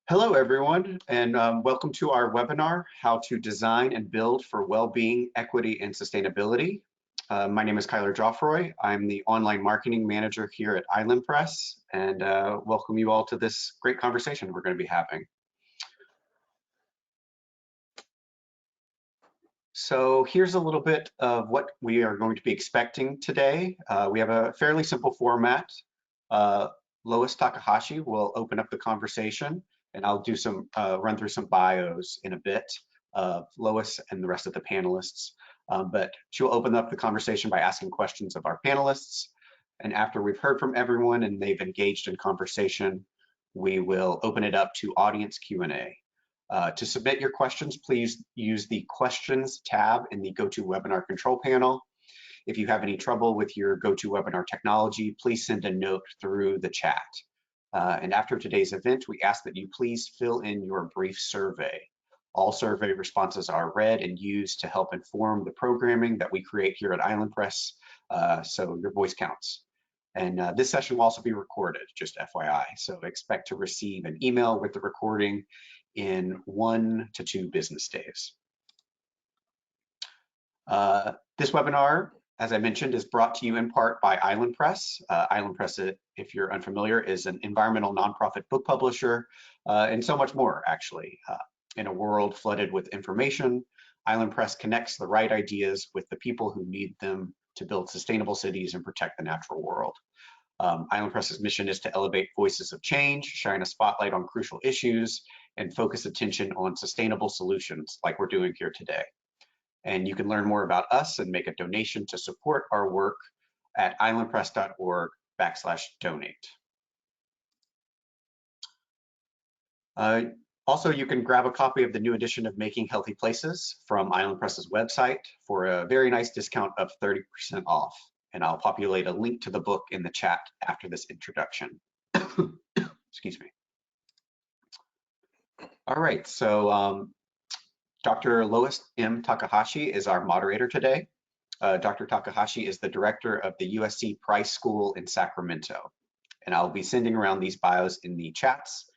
Hello, everyone, and welcome to our webinar, How to Design and Build for Well-Being, Equity, and Sustainability. My name is Kyler Joffroy. I'm the online marketing manager here at Island Press, and welcome you all to this great conversation we're going to be having. So here's a little bit of what we are going to be expecting today. We have a fairly simple format. Lois Takahashi will open up the conversation, and I'll do some run through some bios in a bit of Lois and the rest of the panelists. But she'll open up the conversation by asking questions of our panelists. And after we've heard from everyone and they've engaged in conversation, we will open it up to audience Q&A. To submit your questions, please use the questions tab in the GoToWebinar control panel. If you have any trouble with your GoToWebinar technology, please send a note through the chat. And after today's event, we ask that you please fill in your brief survey. All survey responses are read and used to help inform the programming that we create here at Island Press, so your voice counts. And this session will also be recorded, just FYI. So expect to receive an email with the recording in 1 to 2 business days. This webinar, as I mentioned, is brought to you in part by Island Press. Island Press, if you're unfamiliar, is an environmental nonprofit book publisher and so much more, actually. In a world flooded with information, Island Press connects the right ideas with the people who need them to build sustainable cities and protect the natural world. Island Press's mission is to elevate voices of change, shine a spotlight on crucial issues, and focus attention on sustainable solutions like we're doing here today. And you can learn more about us and make a donation to support our work at islandpress.org/donate. Also, you can grab a copy of the new edition of Making Healthy Places from Island Press's website for a very nice discount of 30% off. And I'll populate a link to the book in the chat after this introduction. Excuse me. All right, so Dr. Lois M. Takahashi is our moderator today. Dr. Takahashi is the director of the USC Price School in Sacramento. And I'll be sending around these bios in the chats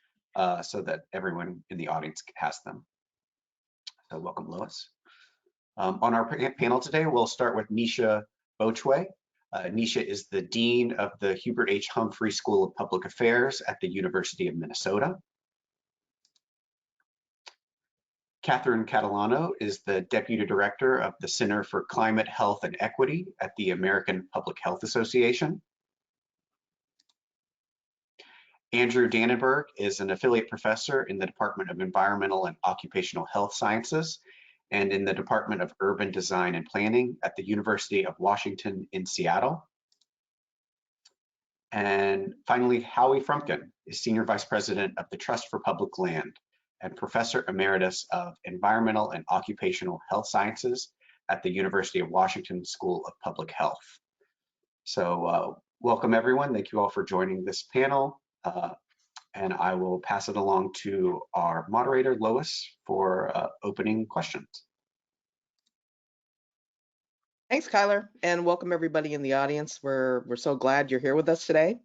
so that everyone in the audience has them. So welcome, Lois. On our panel today, we'll start with Nisha Bochwe. Nisha is the Dean of the Hubert H. Humphrey School of Public Affairs at the University of Minnesota. Catherine Catalano is the Deputy Director of the Center for Climate, Health, and Equity at the American Public Health Association. Andrew Dannenberg is an affiliate professor in the Department of Environmental and Occupational Health Sciences and in the Department of Urban Design and Planning at the University of Washington in Seattle. And finally, Howie Frumkin is Senior Vice President of the Trust for Public Land and Professor Emeritus of Environmental and Occupational Health Sciences at the University of Washington School of Public Health. So welcome everyone. Thank you all for joining this panel. And I will pass it along to our moderator, Lois, for opening questions. Thanks, Kyler, and welcome everybody in the audience. We're so glad you're here with us today.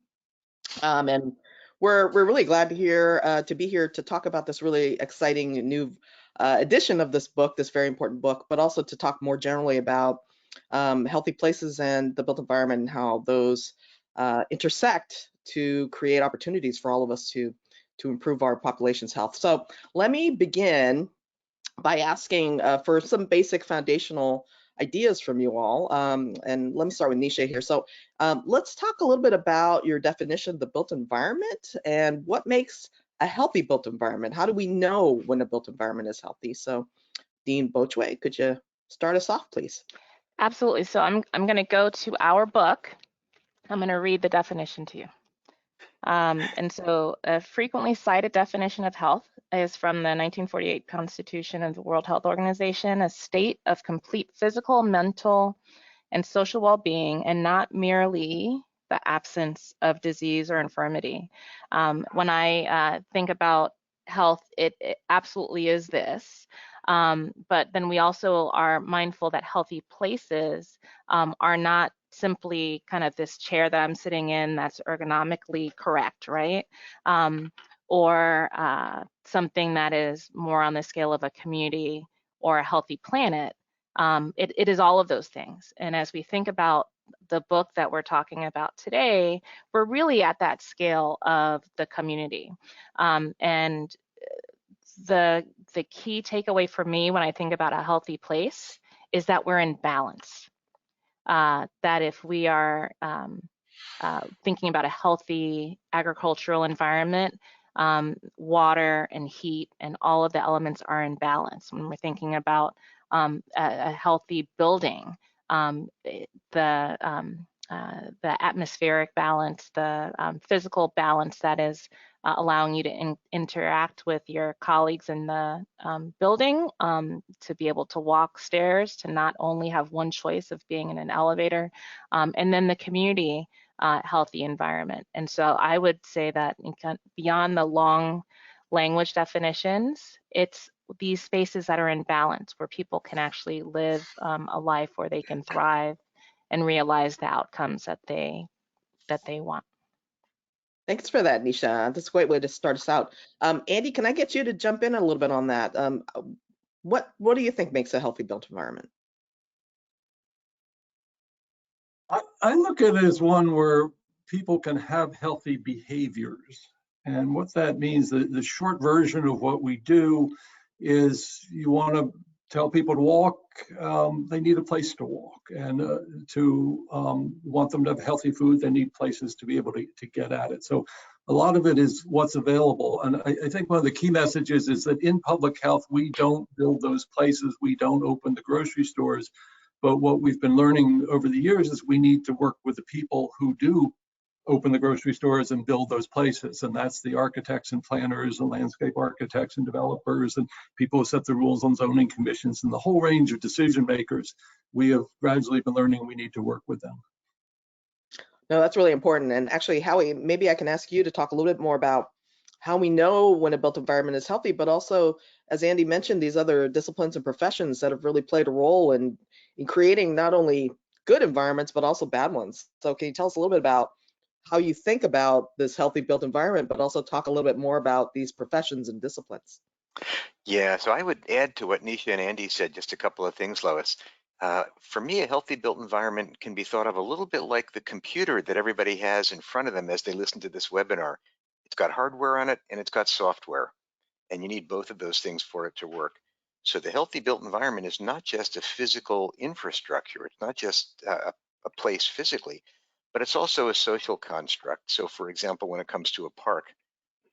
And we're really glad to be here to talk about this really exciting new edition of this book, this very important book, but also to talk more generally about healthy places and the built environment and how those intersect to create opportunities for all of us to improve our population's health. So let me begin by asking for some basic foundational ideas from you all. And let me start with Nisha here. So let's talk a little bit about your definition of the built environment and what makes a healthy built environment. How do we know when a built environment is healthy? So Dean Bochwe, could you start us off, please? Absolutely. So I'm going to go to our book. I'm going to read the definition to you. And so a frequently cited definition of health is from the 1948 Constitution of the World Health Organization, a state of complete physical, mental, and social well-being, and not merely the absence of disease or infirmity. When I think about health, it absolutely is this. But then we also are mindful that healthy places are not simply kind of this chair that I'm sitting in that's ergonomically correct, right? or something that is more on the scale of a community or a healthy planet. It is all of those things. And as we think about the book that we're talking about today, we're really at that scale of the community. And the key takeaway for me when I think about a healthy place is that we're in balance. That if we are thinking about a healthy agricultural environment, water and heat and all of the elements are in balance. When we're thinking about a healthy building, the atmospheric balance, the physical balance that is allowing you to interact with your colleagues in the building, to be able to walk stairs, to not only have one choice of being in an elevator, and then the community healthy environment. And so I would say that beyond the long language definitions, it's these spaces that are in balance where people can actually live a life where they can thrive and realize the outcomes that they want. Thanks for that, Nisha. That's a great way to start us out. Andy, can I get you to jump in a little bit on that? What do you think makes a healthy built environment? I look at it as one where people can have healthy behaviors. And what that means, the short version of what we do is you want to tell people to walk, they need a place to walk. And to want them to have healthy food, they need places to be able to get at it. So a lot of it is what's available. And I think one of the key messages is that in public health, we don't build those places. We don't open the grocery stores. But what we've been learning over the years is we need to work with the people who do open the grocery stores and build those places. And that's the architects and planners and landscape architects and developers and people who set the rules on zoning commissions and the whole range of decision makers. We have gradually been learning we need to work with them. No, that's really important. And actually, Howie, maybe I can ask you to talk a little bit more about how we know when a built environment is healthy, but also, as Andy mentioned, these other disciplines and professions that have really played a role in creating not only good environments, but also bad ones. So can you tell us a little bit about how you think about this healthy built environment, but also talk a little bit more about these professions and disciplines? Yeah, so I would add to what Nisha and Andy said, just a couple of things, Lois. For me, a healthy built environment can be thought of a little bit like the computer that everybody has in front of them as they listen to this webinar. It's got hardware on it and it's got software, and you need both of those things for it to work. So the healthy built environment is not just a physical infrastructure. It's not just a place physically, but it's also a social construct. So for example, when it comes to a park,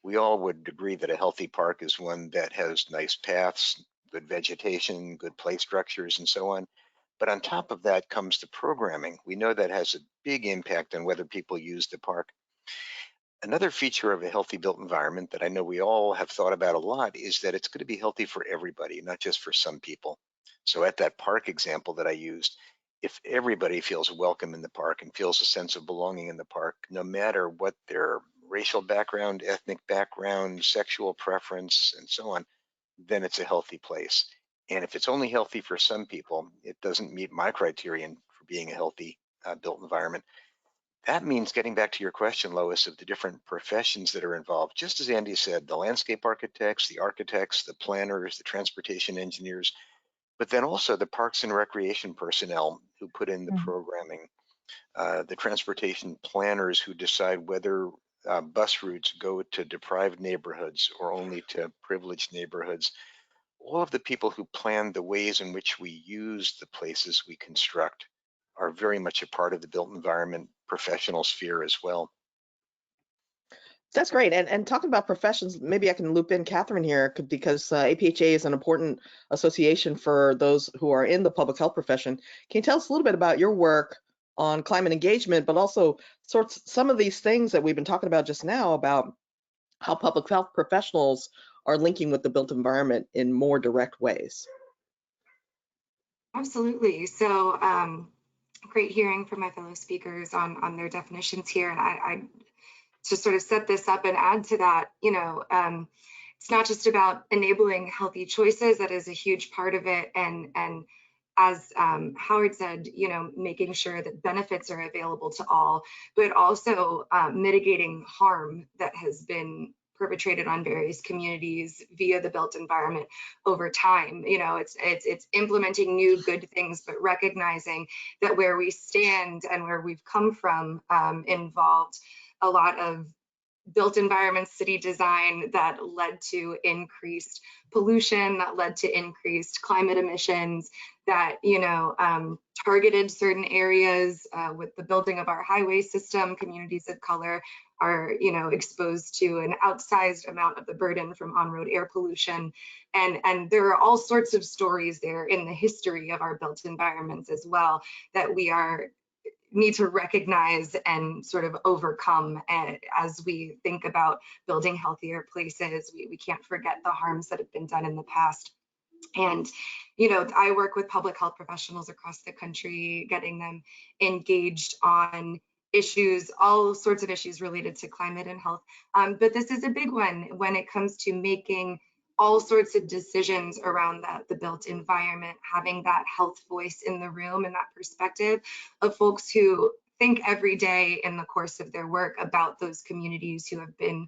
we all would agree that a healthy park is one that has nice paths, good vegetation, good play structures, and so on. But on top of that comes the programming. We know that has a big impact on whether people use the park. Another feature of a healthy built environment that I know we all have thought about a lot is that it's going to be healthy for everybody, not just for some people. So at that park example that I used, if everybody feels welcome in the park and feels a sense of belonging in the park, no matter what their racial background, ethnic background, sexual preference, and so on, then it's a healthy place. And if it's only healthy for some people, it doesn't meet my criterion for being a healthy built environment. That means, getting back to your question, Lois, of the different professions that are involved, just as Andy said, the landscape architects, the planners, the transportation engineers, but then also the parks and recreation personnel who put in the programming, the transportation planners who decide whether bus routes go to deprived neighborhoods or only to privileged neighborhoods. All of the people who plan the ways in which we use the places we construct are very much a part of the built environment professional sphere as well. That's great. And talking about professions, maybe I can loop in Catherine here because APHA is an important association for those who are in the public health profession. Can you tell us a little bit about your work on climate engagement, but also some of these things that we've been talking about just now about how public health professionals are linking with the built environment in more direct ways? Absolutely. So great hearing from my fellow speakers on their definitions here. And I to sort of set this up and add to that, it's not just about enabling healthy choices. That is a huge part of it. And as Howard said, making sure that benefits are available to all, but also mitigating harm that has been perpetrated on various communities via the built environment over time. You know, it's implementing new good things, but recognizing that where we stand and where we've come from involved a lot of built environment city design that led to increased pollution, that led to increased climate emissions, that, you know, targeted certain areas with the building of our highway system. Communities of color are, you know, exposed to an outsized amount of the burden from on-road air pollution. And there are all sorts of stories there in the history of our built environments as well that we need to recognize and sort of overcome. And as we think about building healthier places, we can't forget the harms that have been done in the past. And, you know, I work with public health professionals across the country, getting them engaged on issues, all sorts of issues related to climate and health. But this is a big one when it comes to making all sorts of decisions around the built environment, having that health voice in the room and that perspective of folks who think every day in the course of their work about those communities who have been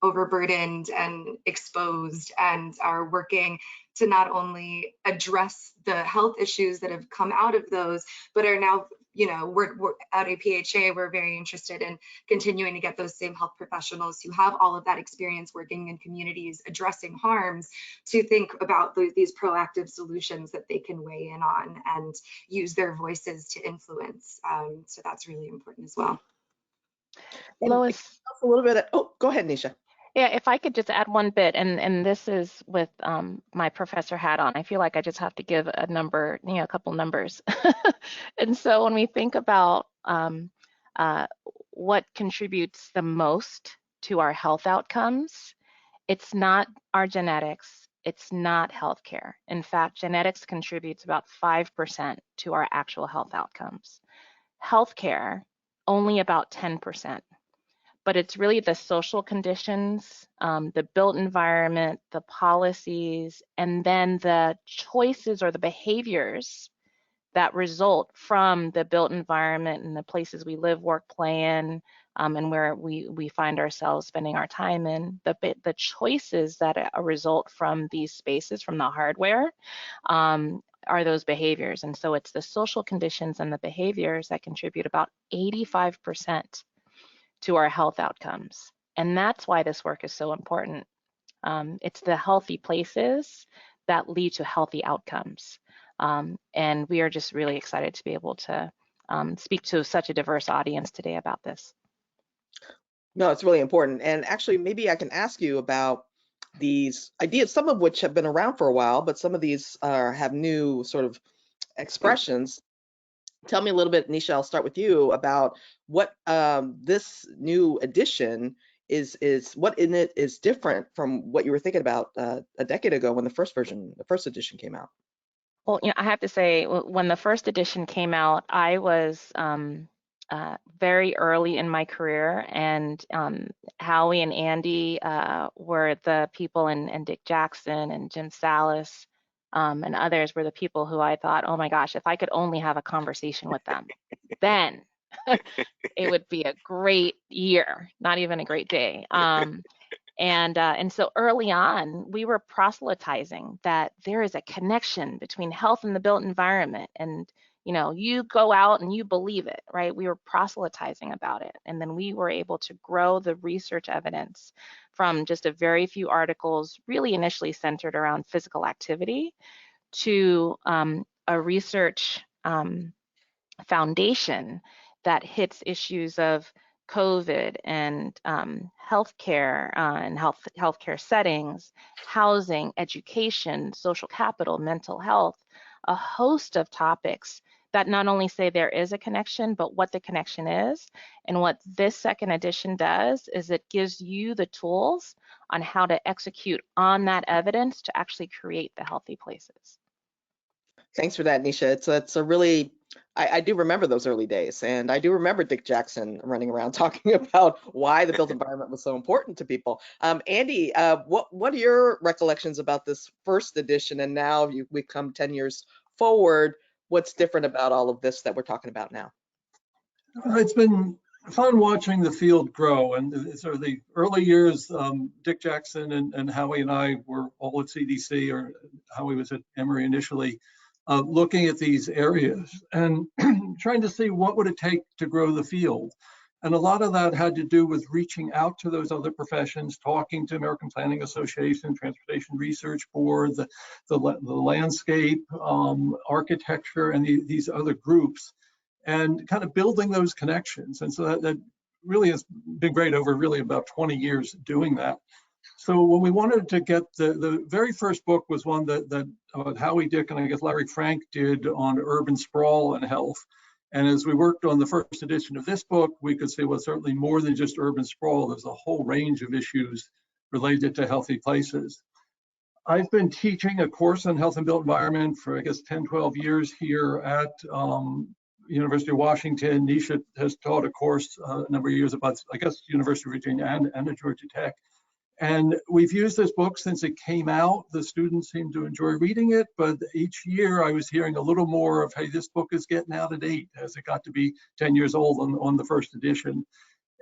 overburdened and exposed, and are working to not only address the health issues that have come out of those, but are now, you know, we're at APHA, we're very interested in continuing to get those same health professionals who have all of that experience working in communities addressing harms to think about these proactive solutions that they can weigh in on and use their voices to influence. So that's really important as well. Lois, A little bit. Oh, go ahead, Nisha. yeah, if I could just add one bit, and this is with my professor hat on. I feel like I just have to give a number, you know, a couple numbers. And so when we think about what contributes the most to our health outcomes, it's not our genetics, it's not healthcare. In fact, genetics contributes about 5% to our actual health outcomes. Healthcare, only about 10%. But it's really the social conditions, the built environment, the policies, and then the choices or the behaviors that result from the built environment and the places we live, work, play in, and where we find ourselves spending our time in. The choices that result from these spaces, from the hardware, are those behaviors. And so it's the social conditions and the behaviors that contribute about 85% to our health outcomes. And that's why this work is so important. It's the healthy places that lead to healthy outcomes. And we are just really excited to be able to speak to such a diverse audience today about this. No, it's really important. And actually, maybe I can ask you about these ideas, some of which have been around for a while, but some of these have new sort of expressions. Tell me a little bit, Nisha, I'll start with you, about what this new edition is what in it is different from what you were thinking about a decade ago when the first edition came out. Well, you know, I have to say, when the first edition came out, I was very early in my career, and Howie and Andy were the people, and Dick Jackson and Jim Salas and others were the people who I thought, oh my gosh, if I could only have a conversation with them, then it would be a great year, not even a great day. And so early on, we were proselytizing that there is a connection between health and the built environment. And, you know, you go out and you believe it, right? We were proselytizing about it. And then we were able to grow the research evidence from just a very few articles, really initially centered around physical activity, to a research foundation that hits issues of COVID and healthcare and healthcare settings, housing, education, social capital, mental health, a host of topics that not only say there is a connection, but what the connection is. And what this second edition does is it gives you the tools on how to execute on that evidence to actually create the healthy places. Thanks for that, Nisha. It's a really, I do remember those early days, and I do remember Dick Jackson running around talking about why the built environment was so important to people. Andy, what are your recollections about this first edition, and now we've come 10 years forward? What's different about all of this that we're talking about now? It's been fun watching the field grow. And sort of the early years, Dick Jackson and Howie and I were all at CDC, or Howie was at Emory initially, looking at these areas and trying to see what would it take to grow the field. And a lot of that had to do with reaching out to those other professions, talking to American Planning Association, Transportation Research Board, the landscape, architecture, and these other groups, and kind of building those connections. And so that really has been great over really about 20 years doing that. So when we wanted to get the very first book was one that Howie, Dick, and I guess Larry Frank did on urban sprawl and health. And as we worked on the first edition of this book, we could say, well, certainly more than just urban sprawl. There's a whole range of issues related to healthy places. I've been teaching a course on health and built environment for, I guess, 10, 12 years here at University of Washington. Nisha has taught a course a number of years about, I guess, University of Virginia and at Georgia Tech. And we've used this book since it came out. The students seem to enjoy reading it, but each year I was hearing a little more of, hey, this book is getting out of date as it got to be 10 years old on the first edition.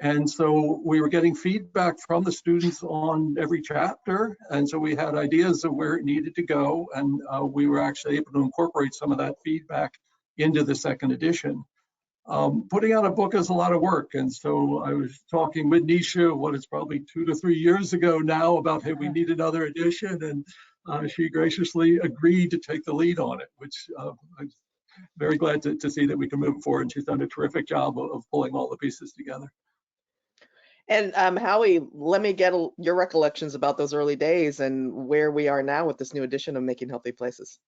And so we were getting feedback from the students on every chapter. And so we had ideas of where it needed to go. And we were actually able to incorporate some of that feedback into the second edition. Putting out a book is a lot of work. And so I was talking with Nisha, what is probably 2 to 3 years ago now, about, hey, we need another edition. And she graciously agreed to take the lead on it, which I'm very glad to see that we can move forward. And she's done a terrific job of pulling all the pieces together. And Howie, let me get your recollections about those early days and where we are now with this new edition of Making Healthy Places.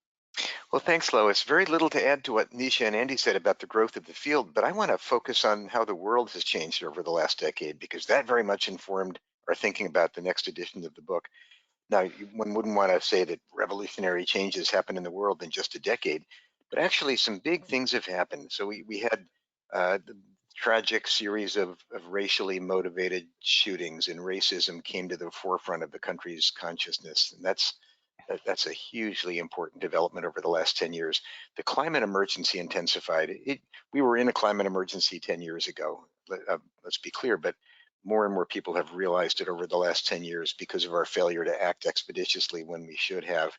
Well, thanks, Lois. Very little to add to what Nisha and Andy said about the growth of the field, but I want to focus on how the world has changed over the last decade, because that very much informed our thinking about the next edition of the book. Now, one wouldn't want to say that revolutionary changes happen in the world in just a decade, but actually some big things have happened. So we had the tragic series of racially motivated shootings, and racism came to the forefront of the country's consciousness. And that's a hugely important development over the last 10 years. The climate emergency intensified. We were in a climate emergency 10 years ago, let's be clear, but more and more people have realized it over the last 10 years because of our failure to act expeditiously when we should have.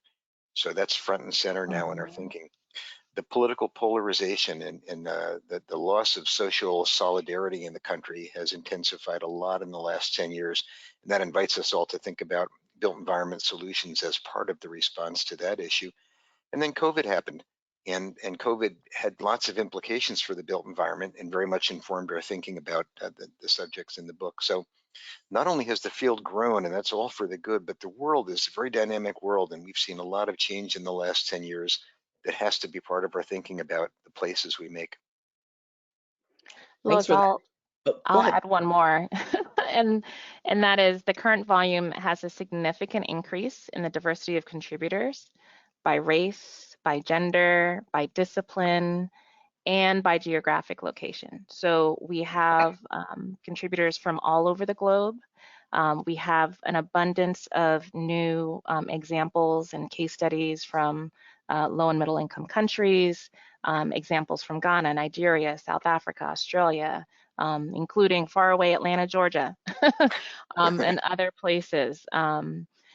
So that's front and center now in our thinking. The political polarization and the loss of social solidarity in the country has intensified a lot in the last 10 years. And that invites us all to think about built environment solutions as part of the response to that issue. And then COVID happened, and COVID had lots of implications for the built environment and very much informed our thinking about the subjects in the book. So not only has the field grown, and that's all for the good, but the world is a very dynamic world, and we've seen a lot of change in the last 10 years that has to be part of our thinking about the places we make. Thanks Lois, for that. I'll add one more, and that is the current volume has a significant increase in the diversity of contributors by race, by gender, by discipline, and by geographic location. So we have contributors from all over the globe. We have an abundance of new examples and case studies from low and middle income countries, examples from Ghana, Nigeria, South Africa, Australia, including faraway Atlanta, Georgia, and other places.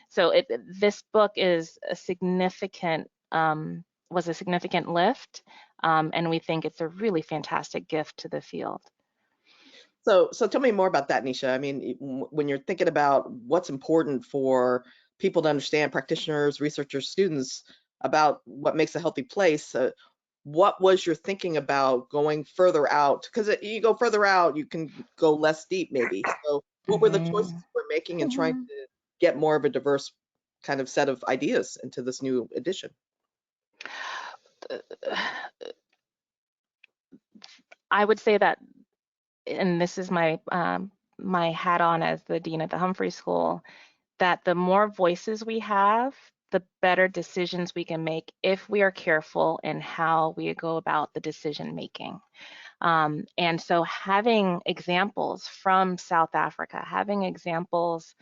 So this book is a significant, was a significant lift, and we think it's a really fantastic gift to the field. So tell me more about that, Nisha. I mean, when you're thinking about what's important for people to understand, practitioners, researchers, students, about what makes a healthy place, what was your thinking about going further out? Because you go further out, you can go less deep maybe. So what were the choices we're making and trying to get more of a diverse kind of set of ideas into this new edition? I would say that, and this is my my hat on as the dean at the Humphrey School, that the more voices we have, the better decisions we can make if we are careful in how we go about the decision making. And so having examples from South Africa, having examples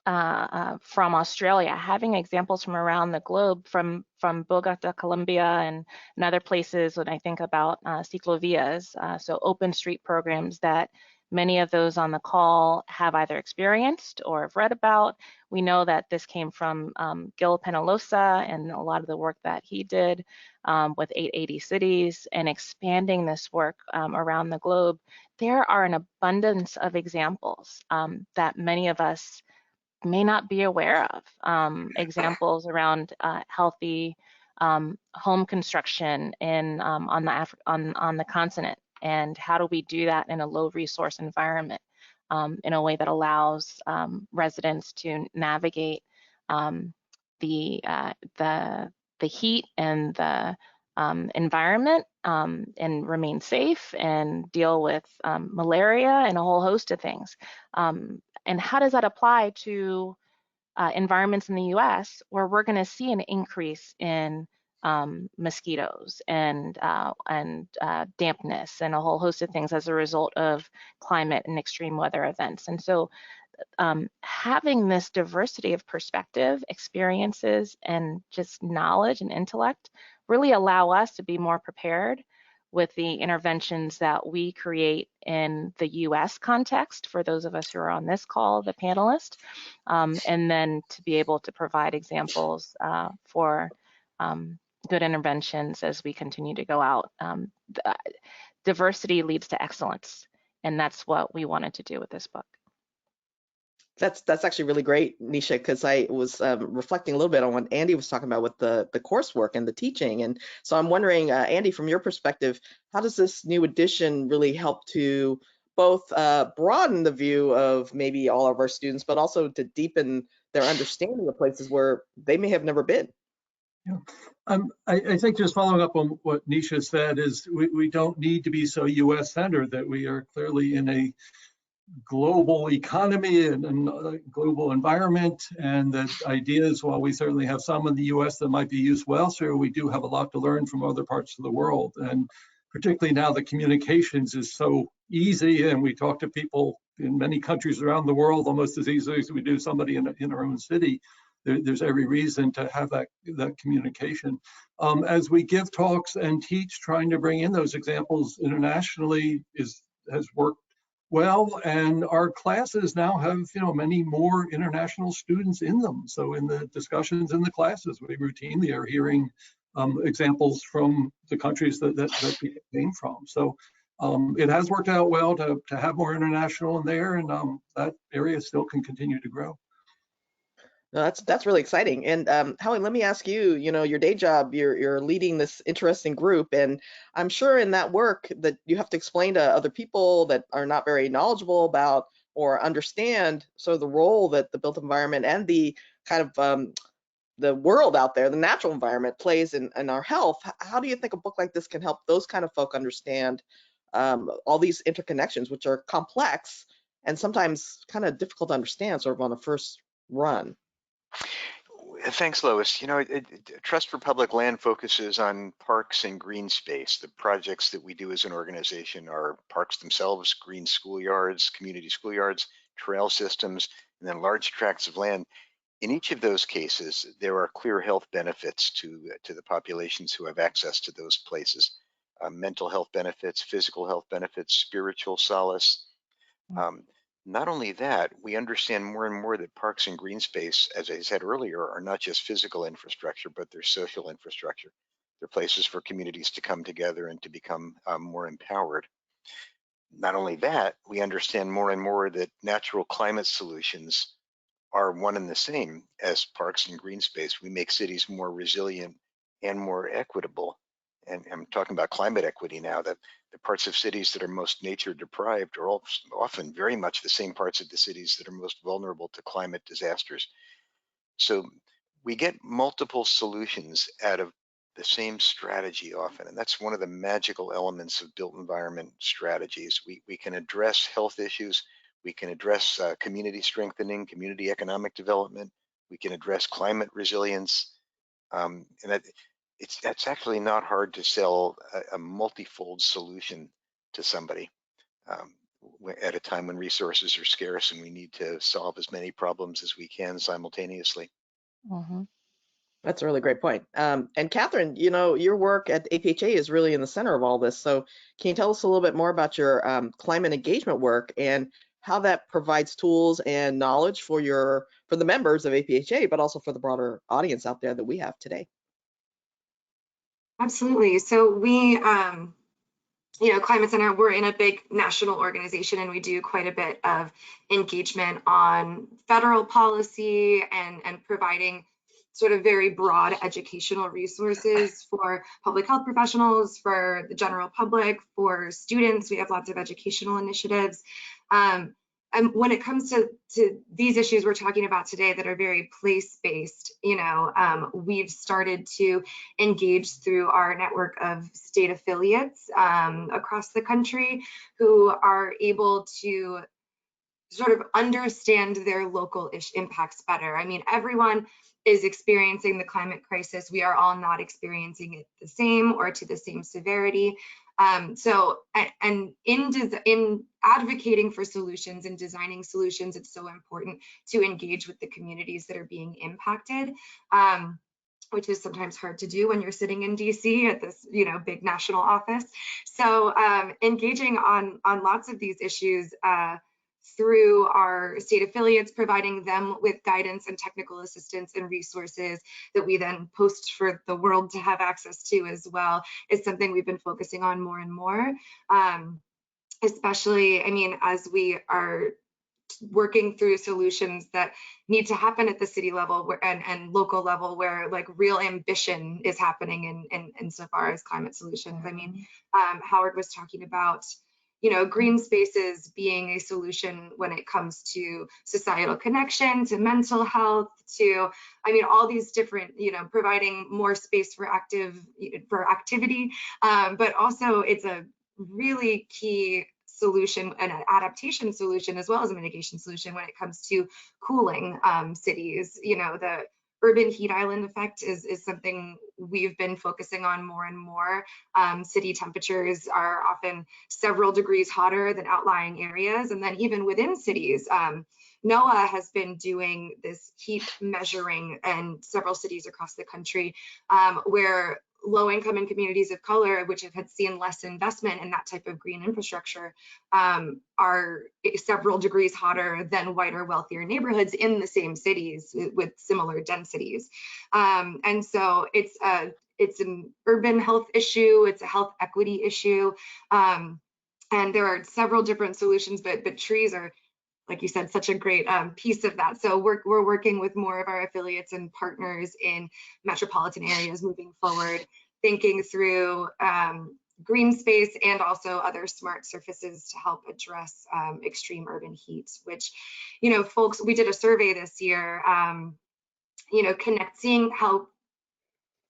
from Australia, having examples from around the globe, from Bogota, Colombia, and other places. When I think about ciclovias, so open street programs that many of those on the call have either experienced or have read about. We know that this came from Gil Penalosa and a lot of the work that he did with 880 cities and expanding this work around the globe. There are an abundance of examples that many of us may not be aware of, examples around healthy home construction in on the continent, and how do we do that in a low resource environment in a way that allows residents to navigate the heat and the environment and remain safe and deal with malaria and a whole host of things. And how does that apply to environments in the US where we're going to see an increase in mosquitoes and dampness and a whole host of things as a result of climate and extreme weather events? And so having this diversity of perspective, experiences, and just knowledge and intellect really allow us to be more prepared with the interventions that we create in the US context for those of us who are on this call, the panelists, and then to be able to provide examples for good interventions as we continue to go out. Diversity leads to excellence, and that's what we wanted to do with this book. That's actually really great, Nisha, because I was reflecting a little bit on what Andy was talking about with the coursework and the teaching. And so I'm wondering, Andy, from your perspective, how does this new edition really help to both broaden the view of maybe all of our students, but also to deepen their understanding of places where they may have never been? Yeah. I think just following up on what Nisha said is we don't need to be so US centered, that we are clearly in a global economy and global environment, and that ideas, while we certainly have some in the US that might be used well elsewhere, we do have a lot to learn from other parts of the world. And particularly now that communications is so easy, and we talk to people in many countries around the world almost as easily as we do somebody in our own city, there's every reason to have that communication. As we give talks and teach, trying to bring in those examples internationally has worked well, and our classes now have many more international students in them. So in the discussions in the classes, we routinely are hearing examples from the countries that people came from. So it has worked out well to have more international in there, and that area still can continue to grow. No, that's really exciting. And Howie, let me ask you, your day job, you're leading this interesting group, and I'm sure in that work that you have to explain to other people that are not very knowledgeable about or understand sort of the role that the built environment and the kind of the world out there, the natural environment, plays in our health. How do you think a book like this can help those kind of folk understand all these interconnections, which are complex and sometimes kind of difficult to understand sort of on the first run? Thanks, Lois. Trust for Public Land focuses on parks and green space. The projects that we do as an organization are parks themselves, green schoolyards, community schoolyards, trail systems, and then large tracts of land. In each of those cases, there are clear health benefits to the populations who have access to those places. Mental health benefits, physical health benefits, spiritual solace. Not only that, we understand more and more that parks and green space, as I said earlier, are not just physical infrastructure, but they're social infrastructure. They're places for communities to come together and to become more empowered. Not only that, we understand more and more that natural climate solutions are one and the same as parks and green space. We make cities more resilient and more equitable. And I'm talking about climate equity now, that the parts of cities that are most nature deprived are often very much the same parts of the cities that are most vulnerable to climate disasters. So we get multiple solutions out of the same strategy often, and that's one of the magical elements of built environment strategies. We can address health issues, we can address community strengthening, community economic development, we can address climate resilience, and that's actually not hard to sell a multifold solution to somebody. at a time when resources are scarce and we need to solve as many problems as we can simultaneously. Mm-hmm. That's a really great point. And Catherine, you know, your work at APHA is really in the center of all this. So can you tell us a little bit more about your climate engagement work and how that provides tools and knowledge for the members of APHA, but also for the broader audience out there that we have today? Absolutely. So we, you know, Climate Center, we're in a big national organization and we do quite a bit of engagement on federal policy and providing sort of very broad educational resources for public health professionals, for the general public, for students. We have lots of educational initiatives. And when it comes to these issues we're talking about today that are very place-based, you know, we've started to engage through our network of state affiliates across the country who are able to sort of understand their local impacts better. I mean, everyone is experiencing the climate crisis. We are all not experiencing it the same or to the same severity. So in advocating for solutions and designing solutions, it's so important to engage with the communities that are being impacted. Which is sometimes hard to do when you're sitting in DC at this, you know, big national office. So engaging on lots of these issues through our state affiliates, providing them with guidance and technical assistance and resources that we then post for the world to have access to as well, is something we've been focusing on more and more. Especially, I mean, as we are working through solutions that need to happen at the city level and local level, where like real ambition is happening in so far as climate solutions. I mean, Howard was talking about, you know, green spaces being a solution when it comes to societal connection, to mental health, to, I mean, all these different, you know, providing more space for activity, but also it's a really key solution and an adaptation solution as well as a mitigation solution when it comes to cooling cities. You know, the urban heat island effect is something we've been focusing on more and more. City temperatures are often several degrees hotter than outlying areas. And then even within cities, NOAA has been doing this heat measuring in several cities across the country where low-income and communities of color, which have had seen less investment in that type of green infrastructure, are several degrees hotter than whiter, wealthier neighborhoods in the same cities with similar densities. And so it's an urban health issue, it's a health equity issue, and there are several different solutions, but trees are, like you said, such a great piece of that. So we're working with more of our affiliates and partners in metropolitan areas moving forward, thinking through green space and also other smart surfaces to help address extreme urban heat, which, you know, folks, we did a survey this year, you know, seeing how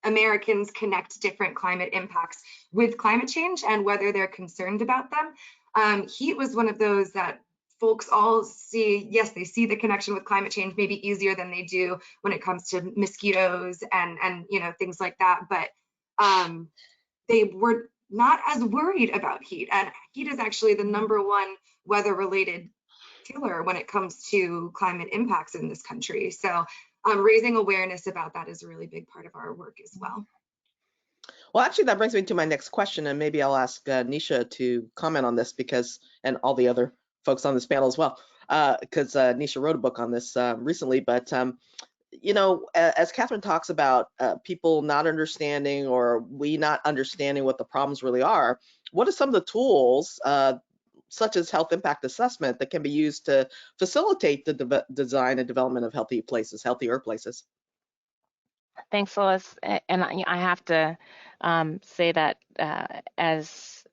Americans connect different climate impacts with climate change and whether they're concerned about them. Heat was one of those that folks all see, yes, they see the connection with climate change maybe easier than they do when it comes to mosquitoes and you know, things like that, but they were not as worried about heat, and heat is actually the #1 weather-related killer when it comes to climate impacts in this country. So raising awareness about that is a really big part of our work as well. Well, actually, that brings me to my next question, and maybe I'll ask Nisha to comment on this because, and all the other folks on this panel as well, because Nisha wrote a book on this recently. But you know, as Catherine talks about people not understanding or we not understanding what the problems really are, what are some of the tools, such as health impact assessment, that can be used to facilitate the design and development of healthy places, healthier places? Thanks, Lois. And I have to say that as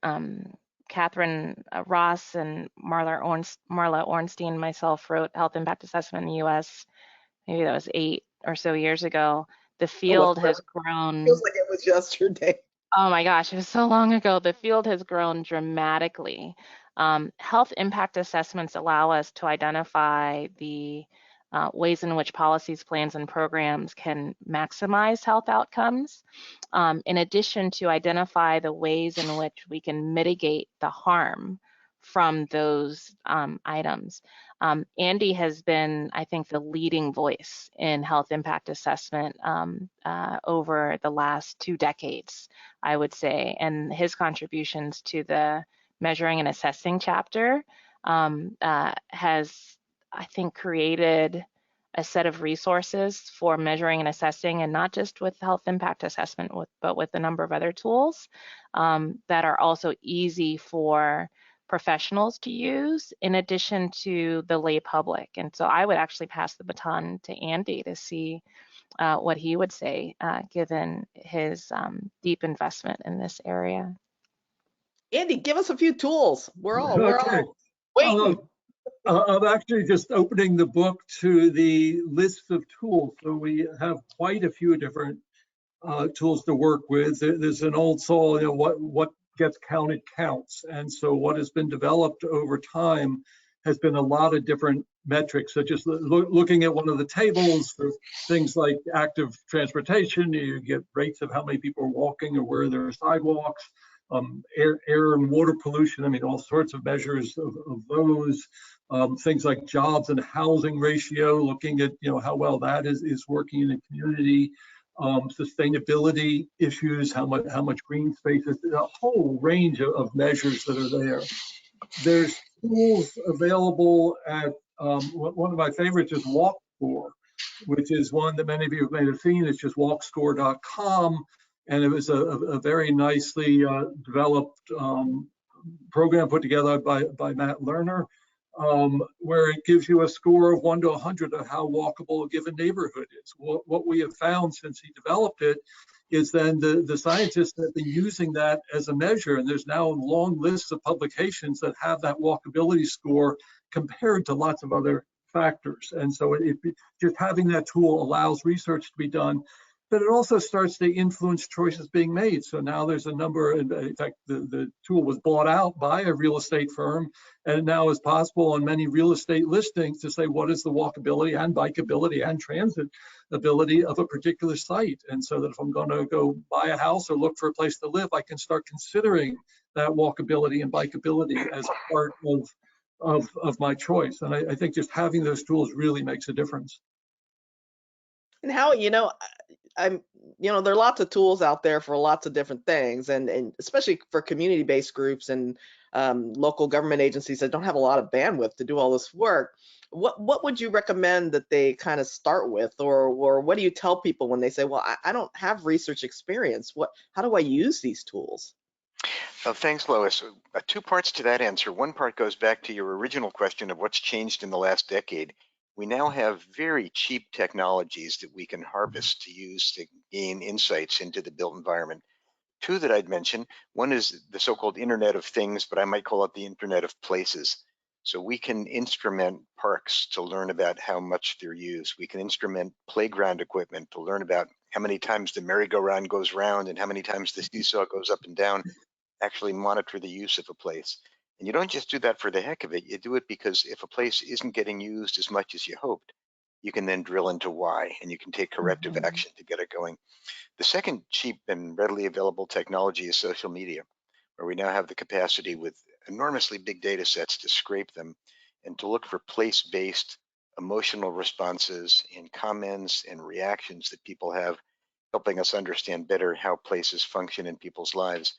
Catherine Ross and Marla Ornstein and myself wrote Health Impact Assessment in the US, maybe that was 8 or so years ago, the field has grown. Feels like it was yesterday. Oh my gosh, it was so long ago. The field has grown dramatically. Health impact assessments allow us to identify the ways in which policies, plans, and programs can maximize health outcomes, in addition to identify the ways in which we can mitigate the harm from those items. Andy has been, I think, the leading voice in health impact assessment over the last 2 decades, I would say, and his contributions to the measuring and assessing chapter has, I think, created a set of resources for measuring and assessing, and not just with health impact assessment, but with a number of other tools that are also easy for professionals to use in addition to the lay public. And so I would actually pass the baton to Andy to see what he would say, given his deep investment in this area. Andy, give us a few tools. We're all Okay. waiting. I'm actually just opening the book to the list of tools. So we have quite a few different tools to work with. There's an old saw, you know, what gets counted counts. And so what has been developed over time has been a lot of different metrics. So just looking at one of the tables for things like active transportation, you get rates of how many people are walking or where there are sidewalks, air and water pollution. I mean, all sorts of measures of those. Things like jobs and housing ratio, looking at, you know, how well that is working in the community. Sustainability issues, how much green space is, a whole range of measures that are there. There's tools available at, one of my favorites is WalkScore, which is one that many of you may have seen. It's just walkscore.com. And it was a very nicely developed program put together by Matt Lerner, where it gives you a score of 1 to 100 of how walkable a given neighborhood is. What we have found since he developed it is then the scientists have been using that as a measure, and there's now long lists of publications that have that walkability score compared to lots of other factors. And so just having that tool allows research to be done, but it also starts to influence choices being made. So now there's a number, in fact, the tool was bought out by a real estate firm, and it now is possible on many real estate listings to say what is the walkability and bikeability and transit ability of a particular site. And so that if I'm going to go buy a house or look for a place to live, I can start considering that walkability and bikeability as part of my choice. And I think just having those tools really makes a difference. And how, you know, there are lots of tools out there for lots of different things, and especially for community-based groups and local government agencies that don't have a lot of bandwidth to do all this work. What would you recommend that they kind of start with, or what do you tell people when they say, well, I don't have research experience? How do I use these tools? Thanks, Lois. 2 parts to that answer. One part goes back to your original question of what's changed in the last decade. We now have very cheap technologies that we can harvest to use to gain insights into the built environment. 2 that I'd mention. One is the so-called Internet of Things, but I might call it the Internet of Places. So we can instrument parks to learn about how much they're used. We can instrument playground equipment to learn about how many times the merry-go-round goes round and how many times the seesaw goes up and down. Actually monitor the use of a place. And you don't just do that for the heck of it. You do it because if a place isn't getting used as much as you hoped, you can then drill into why, and you can take corrective action to get it going. The second cheap and readily available technology is social media, where we now have the capacity with enormously big data sets to scrape them and to look for place-based emotional responses and comments and reactions that people have, helping us understand better how places function in people's lives.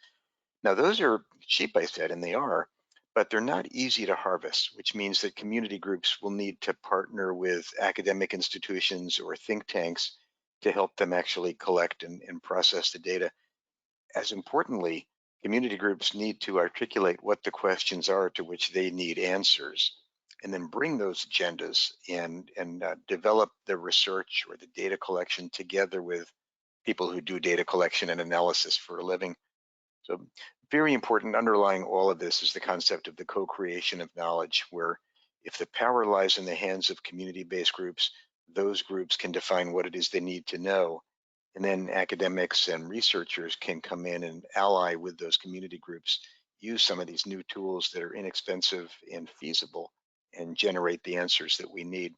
Now, those are cheap, I said, and they are, but they're not easy to harvest, which means that community groups will need to partner with academic institutions or think tanks to help them actually collect and process the data. As importantly, community groups need to articulate what the questions are to which they need answers, and then bring those agendas and develop the research or the data collection together with people who do data collection and analysis for a living. So very important underlying all of this is the concept of the co-creation of knowledge, where if the power lies in the hands of community-based groups, those groups can define what it is they need to know. And then academics and researchers can come in and ally with those community groups, use some of these new tools that are inexpensive and feasible, and generate the answers that we need.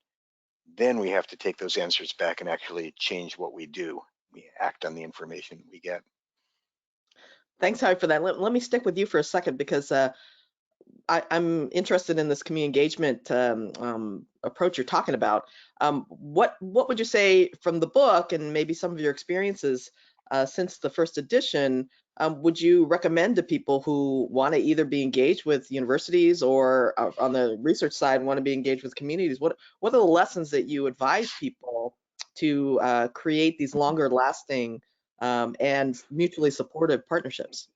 Then we have to take those answers back and actually change what we do. We act on the information we get. Thanks, Howie, for that. Let me stick with you for a second, because I'm interested in this community engagement approach you're talking about. What would you say from the book and maybe some of your experiences since the first edition, would you recommend to people who want to either be engaged with universities or on the research side want to be engaged with communities? What are the lessons that you advise people to create these longer lasting and mutually supportive partnerships?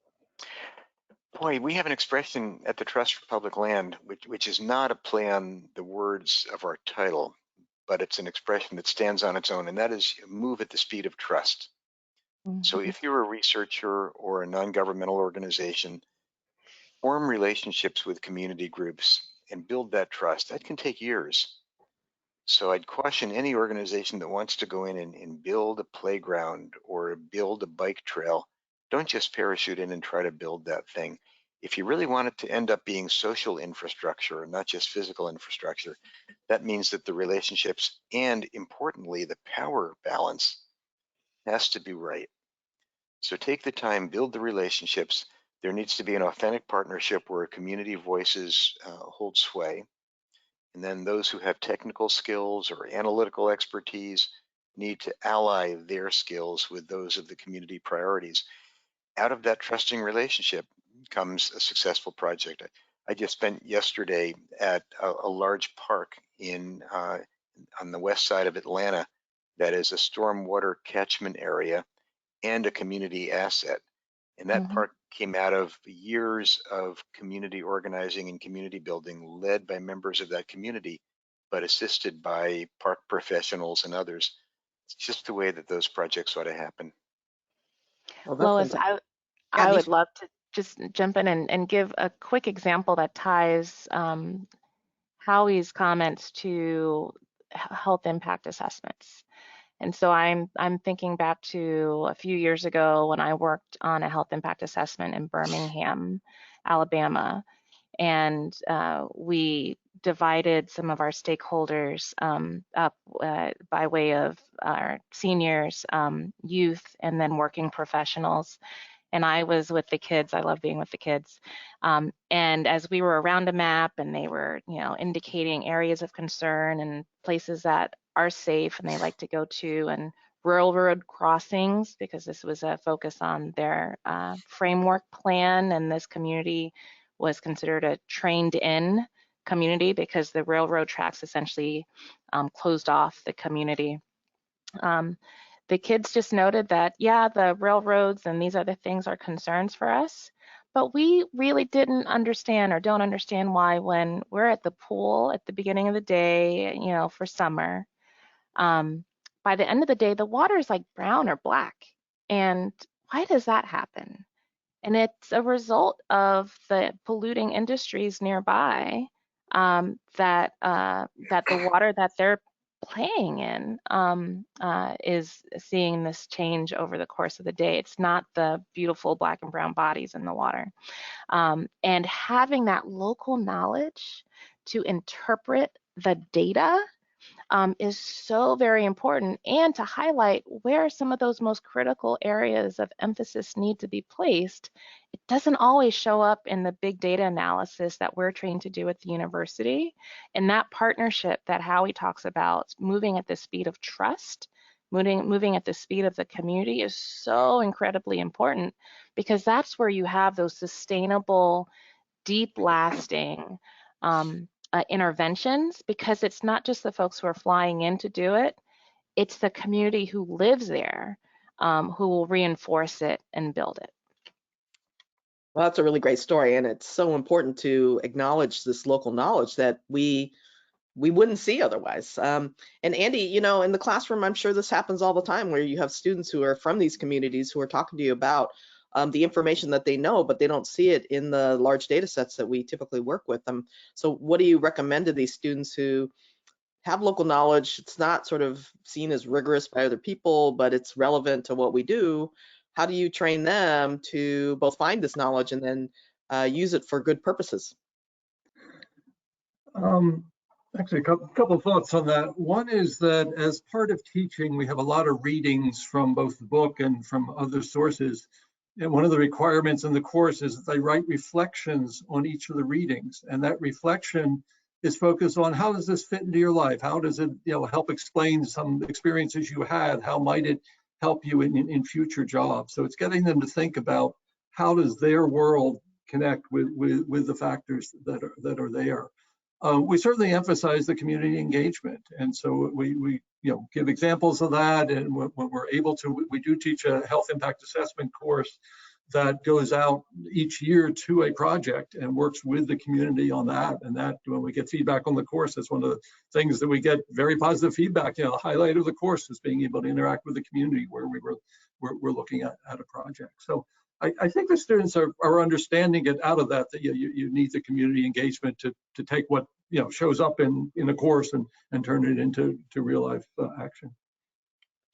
Boy, we have an expression at the Trust for Public Land, which is not a play on the words of our title, but it's an expression that stands on its own, and that is move at the speed of trust. So if you're a researcher or a non-governmental organization, form relationships with community groups and build that trust. That can take years. So I'd caution any organization that wants to go in and build a playground or build a bike trail, don't just parachute in and try to build that thing. If you really want it to end up being social infrastructure and not just physical infrastructure, that means that the relationships and, importantly, the power balance has to be right. So take the time, build the relationships. There needs to be an authentic partnership where community voices hold sway. And then those who have technical skills or analytical expertise need to ally their skills with those of the community priorities. Out of that trusting relationship comes a successful project. I just spent yesterday at a large park on the west side of Atlanta that is a stormwater catchment area and a community asset. And that park came out of years of community organizing and community building led by members of that community, but assisted by park professionals and others. It's just the way that those projects ought to happen. Well, Lois, I would love to just jump in and give a quick example that ties Howie's comments to health impact assessments. And so I'm thinking back to a few years ago when I worked on a health impact assessment in Birmingham, Alabama, and we divided some of our stakeholders up by way of our seniors, youth, and then working professionals. And I was with the kids. I love being with the kids. And as we were around a map and they were, indicating areas of concern and places that are safe and they like to go to, and railroad crossings, because this was a focus on their framework plan, and this community was considered a trained-in community because the railroad tracks essentially closed off the community. The kids just noted that, yeah, the railroads and these other things are concerns for us, but we really didn't understand or don't understand why when we're at the pool at the beginning of the day, for summer, by the end of the day, the water is like brown or black. And why does that happen? And it's a result of the polluting industries nearby that the water that they're playing in is seeing this change over the course of the day. It's not the beautiful black and brown bodies in the water. And having that local knowledge to interpret the data is so very important, and to highlight where some of those most critical areas of emphasis need to be placed. It doesn't always show up in the big data analysis that we're trained to do at the university. And that partnership that Howie talks about, moving at the speed of trust, moving at the speed of the community, is so incredibly important, because that's where you have those sustainable, deep lasting interventions, because it's not just the folks who are flying in to do it, it's the community who lives there who will reinforce it and build it. Well, that's a really great story, and it's so important to acknowledge this local knowledge that we wouldn't see otherwise. And Andy, in the classroom, I'm sure this happens all the time, where you have students who are from these communities who are talking to you about the information that they know, but they don't see it in the large data sets that we typically work with them. So what do you recommend to these students who have local knowledge? It's not sort of seen as rigorous by other people, but it's relevant to what we do. How do you train them to both find this knowledge and then use it for good purposes? Actually, a couple of thoughts on that. One is that as part of teaching, we have a lot of readings from both the book and from other sources. And one of the requirements in the course is that they write reflections on each of the readings. And that reflection is focused on how does this fit into your life? How does it help explain some experiences you had? How might it help you in future jobs? So it's getting them to think about how does their world connect with the factors that are there. We certainly emphasize the community engagement, and so we give examples of that. And when we're able to, we do teach a health impact assessment course that goes out each year to a project and works with the community on that. And that, when we get feedback on the course, that's one of the things that we get very positive feedback. The highlight of the course is being able to interact with the community where we're looking at a project. So I think the students are understanding it out of that you need the community engagement to take what shows up in a course and turn it into real life action.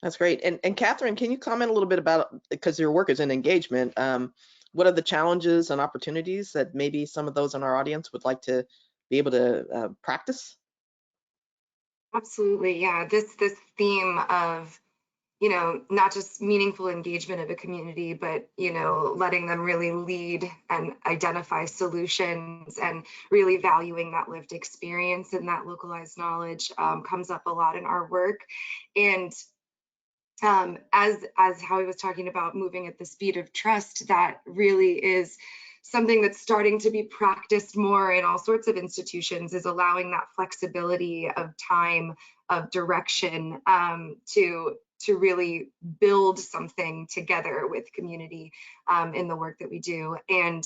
That's great. And Catherine, can you comment a little bit about, because your work is in engagement, what are the challenges and opportunities that maybe some of those in our audience would like to be able to practice? Absolutely, yeah. This theme of not just meaningful engagement of a community, but, letting them really lead and identify solutions and really valuing that lived experience and that localized knowledge comes up a lot in our work. And as Howie was talking about moving at the speed of trust, that really is something that's starting to be practiced more in all sorts of institutions, is allowing that flexibility of time, of direction to really build something together with community in the work that we do. And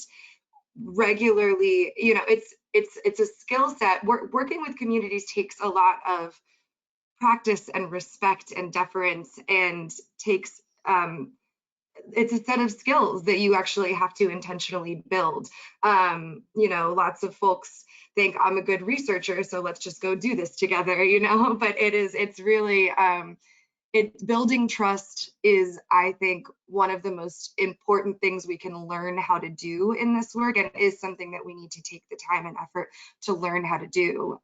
regularly, it's a skill set. Working with communities takes a lot of practice and respect and deference, and takes it's a set of skills that you actually have to intentionally build. Lots of folks think I'm a good researcher, so let's just go do this together, but it's really building trust is, I think, one of the most important things we can learn how to do in this work, and is something that we need to take the time and effort to learn how to do.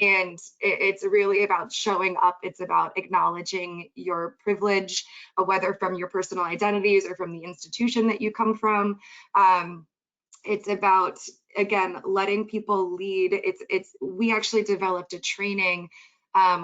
And it's really about showing up. It's about acknowledging your privilege, whether from your personal identities or from the institution that you come from. It's about, again, letting people lead. We actually developed a training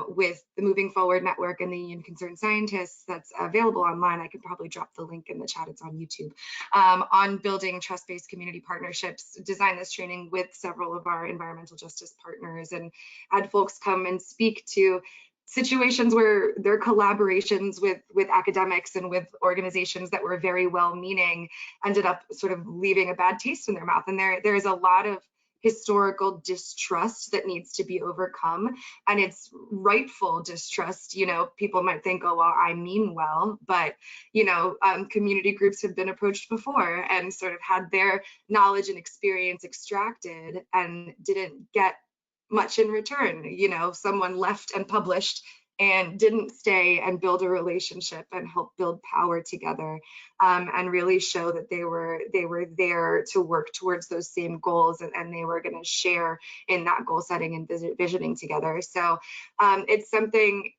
with the Moving Forward Network and the Union Concerned Scientists that's available online. I could probably drop the link in the chat, it's on YouTube, on building trust-based community partnerships. Designed this training with several of our environmental justice partners, and had folks come and speak to situations where their collaborations with academics and with organizations that were very well-meaning ended up sort of leaving a bad taste in their mouth. And there's a lot of historical distrust that needs to be overcome, and it's rightful distrust. People might think, oh, well, I mean well, but community groups have been approached before and sort of had their knowledge and experience extracted and didn't get much in return. Someone left and published and didn't stay and build a relationship and help build power together, and really show that they were there to work towards those same goals, and they were going to share in that goal setting and visioning together. So it's something,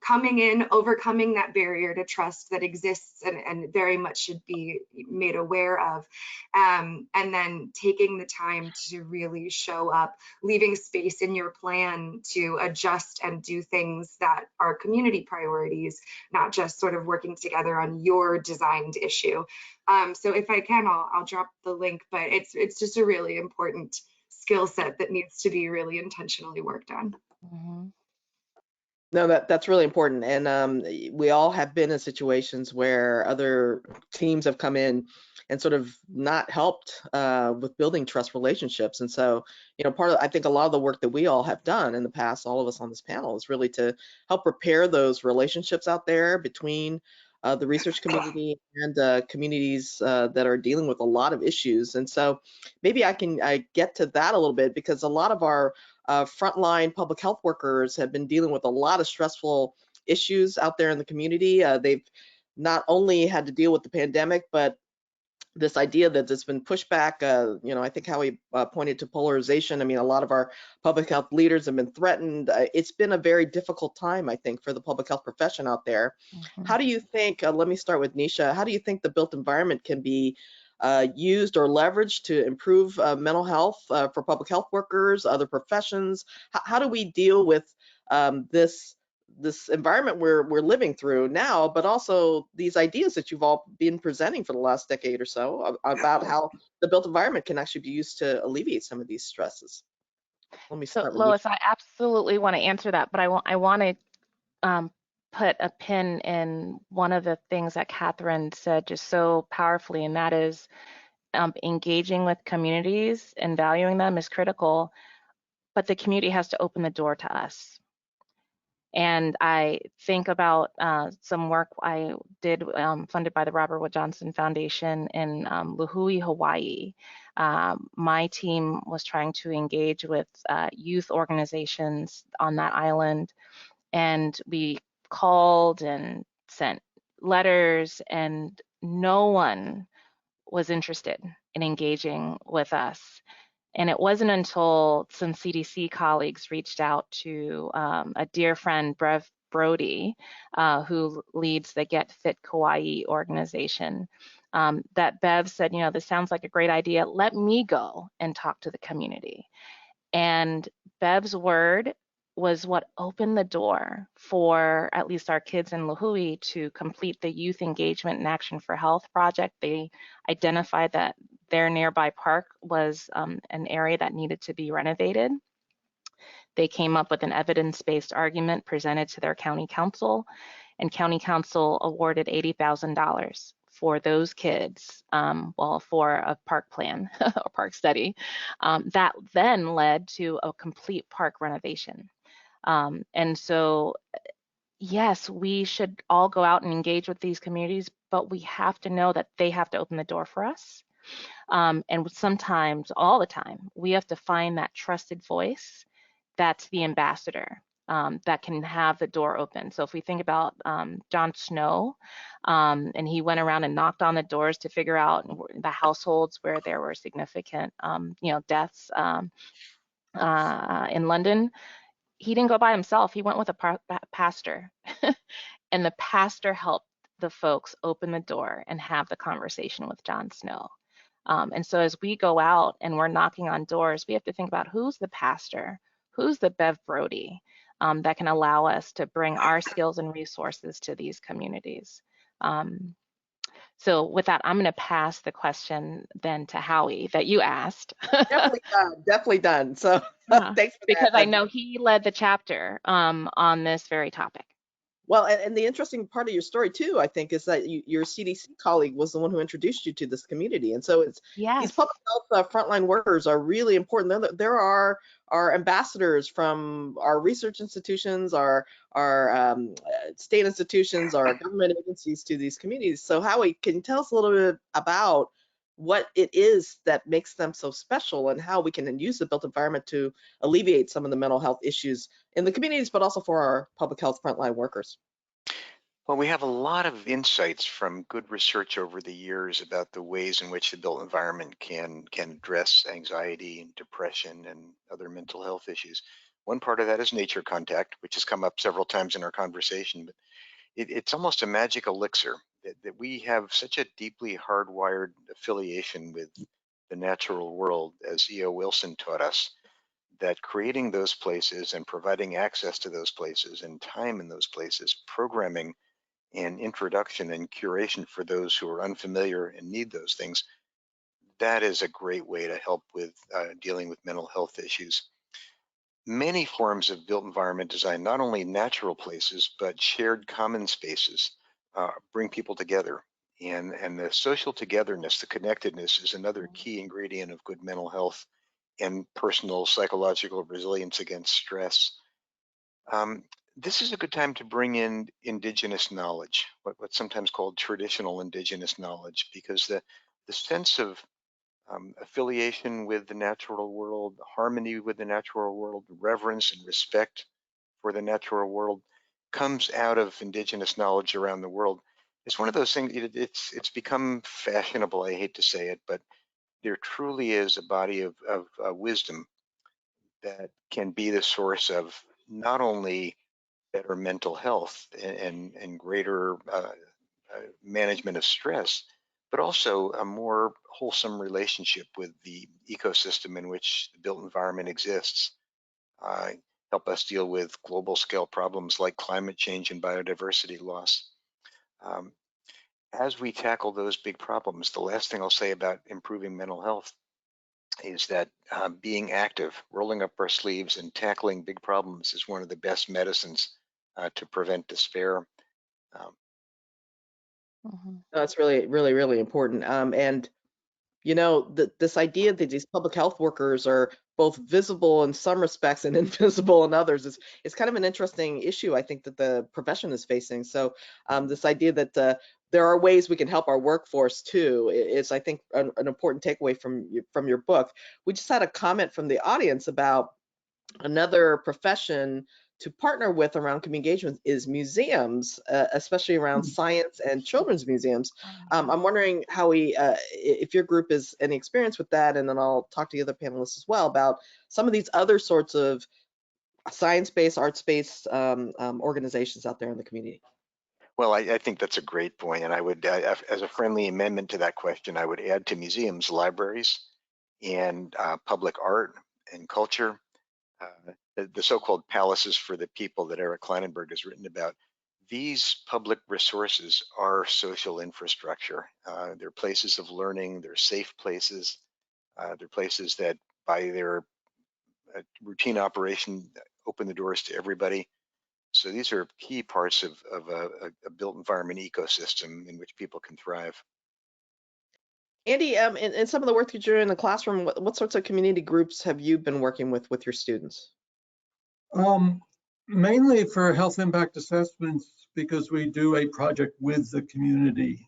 coming in, overcoming that barrier to trust that exists and very much should be made aware of, and then taking the time to really show up, leaving space in your plan to adjust and do things that are community priorities, not just sort of working together on your designed issue. So if I can, I'll drop the link, but it's just a really important skill set that needs to be really intentionally worked on. Mm-hmm. No, that's really important. And we all have been in situations where other teams have come in and sort of not helped with building trust relationships. And so, I think a lot of the work that we all have done in the past, all of us on this panel, is really to help repair those relationships out there between the research community and communities that are dealing with a lot of issues. And so maybe I get to that a little bit, because a lot of our frontline public health workers have been dealing with a lot of stressful issues out there in the community. They've not only had to deal with the pandemic, but this idea that there's been pushback, I think Howie pointed to polarization. I mean, a lot of our public health leaders have been threatened. It's been a very difficult time, I think, for the public health profession out there. How do you think, let me start with Nisha, how do you think the built environment can be used or leveraged to improve mental health for public health workers, other professions? How do we deal with this environment we're living through now, but also these ideas that you've all been presenting for the last decade or so about how the built environment can actually be used to alleviate some of these stresses? Let me So start with Lois, I absolutely want to answer that, but I want to put a pin in one of the things that Catherine said just so powerfully, and that is engaging with communities and valuing them is critical, but the community has to open the door to us. And I think about some work I did funded by the Robert Wood Johnson Foundation in Lihue, Hawaii. My team was trying to engage with youth organizations on that island, and we called and sent letters, and no one was interested in engaging with us. And it wasn't until some CDC colleagues reached out to a dear friend, Brev Brody, who leads the Get Fit Kauai organization, that Bev said, this sounds like a great idea. Let me go and talk to the community. And Bev's word was what opened the door for at least our kids in Lihue to complete the Youth Engagement and Action for Health project. They identified that their nearby park was an area that needed to be renovated. They came up with an evidence-based argument presented to their county council, and county council awarded $80,000 for those kids, for a park plan, a park study. That then led to a complete park renovation. And so, yes, we should all go out and engage with these communities, but we have to know that they have to open the door for us. And sometimes, all the time, we have to find that trusted voice that's the ambassador that can have the door open. So if we think about Jon Snow, and he went around and knocked on the doors to figure out the households where there were significant, deaths in London, he didn't go by himself. He went with a pastor, and the pastor helped the folks open the door and have the conversation with Jon Snow. And so as we go out and we're knocking on doors, we have to think about who's the pastor, who's the Bev Brody that can allow us to bring our skills and resources to these communities. So with that, I'm going to pass the question then to Howie that you asked. Definitely done. So thanks for because that. I know he led the chapter on this very topic. Well, and the interesting part of your story too, I think, is that your CDC colleague was the one who introduced you to this community, and so these public health frontline workers are really important. There are our ambassadors from our research institutions, our state institutions, our government agencies to these communities. So Howie, can you tell us a little bit about what it is that makes them so special and how we can use the built environment to alleviate some of the mental health issues in the communities, but also for our public health frontline workers? Well, we have a lot of insights from good research over the years about the ways in which the built environment can address anxiety and depression and other mental health issues. One part of that is nature contact, which has come up several times in our conversation, but it's almost a magic elixir that we have such a deeply hardwired affiliation with the natural world, as E.O. Wilson taught us, that creating those places and providing access to those places and time in those places, programming and introduction and curation for those who are unfamiliar and need those things, that is a great way to help with dealing with mental health issues. Many forms of built environment design, not only natural places, but shared common spaces, bring people together. And the social togetherness, the connectedness is another key ingredient of good mental health and personal psychological resilience against stress. This is a good time to bring in indigenous knowledge, what's sometimes called traditional indigenous knowledge, because the sense of affiliation with the natural world, harmony with the natural world, reverence and respect for the natural world comes out of indigenous knowledge around the world. it's one of those things, it's become fashionable, I hate to say it, but there truly is a body of wisdom that can be the source of not only better mental health and greater management of stress, but also a more wholesome relationship with the ecosystem in which the built environment exists. Help us deal with global scale problems like climate change and biodiversity loss. As we tackle those big problems, the last thing I'll say about improving mental health is that being active, rolling up our sleeves and tackling big problems is one of the best medicines to prevent despair. That's really, really, really important. And you know, this idea that these public health workers are both visible in some respects and invisible in others is kind of an interesting issue, I think, that the profession is facing. So this idea that there are ways we can help our workforce too is, I think, an important takeaway from your book. We just had a comment from the audience about another profession to partner with around community engagement is museums, especially around science and children's museums. I'm wondering how if your group is any experience with that, and then I'll talk to the other panelists as well about some of these other sorts of science-based, arts-based organizations out there in the community. Well, I think that's a great point, and I would, as a friendly amendment to that question, I would add to museums, libraries, and public art and culture. The so-called palaces for the people that Eric Kleinenberg has written about. These public resources are social infrastructure. They're places of learning, they're safe places, they're places that by their routine operation open the doors to everybody. So these are key parts of a built environment ecosystem in which people can thrive. Andy, in some of the work that you're doing in the classroom, what sorts of community groups have you been working with your students? Mainly for health impact assessments, because we do a project with the community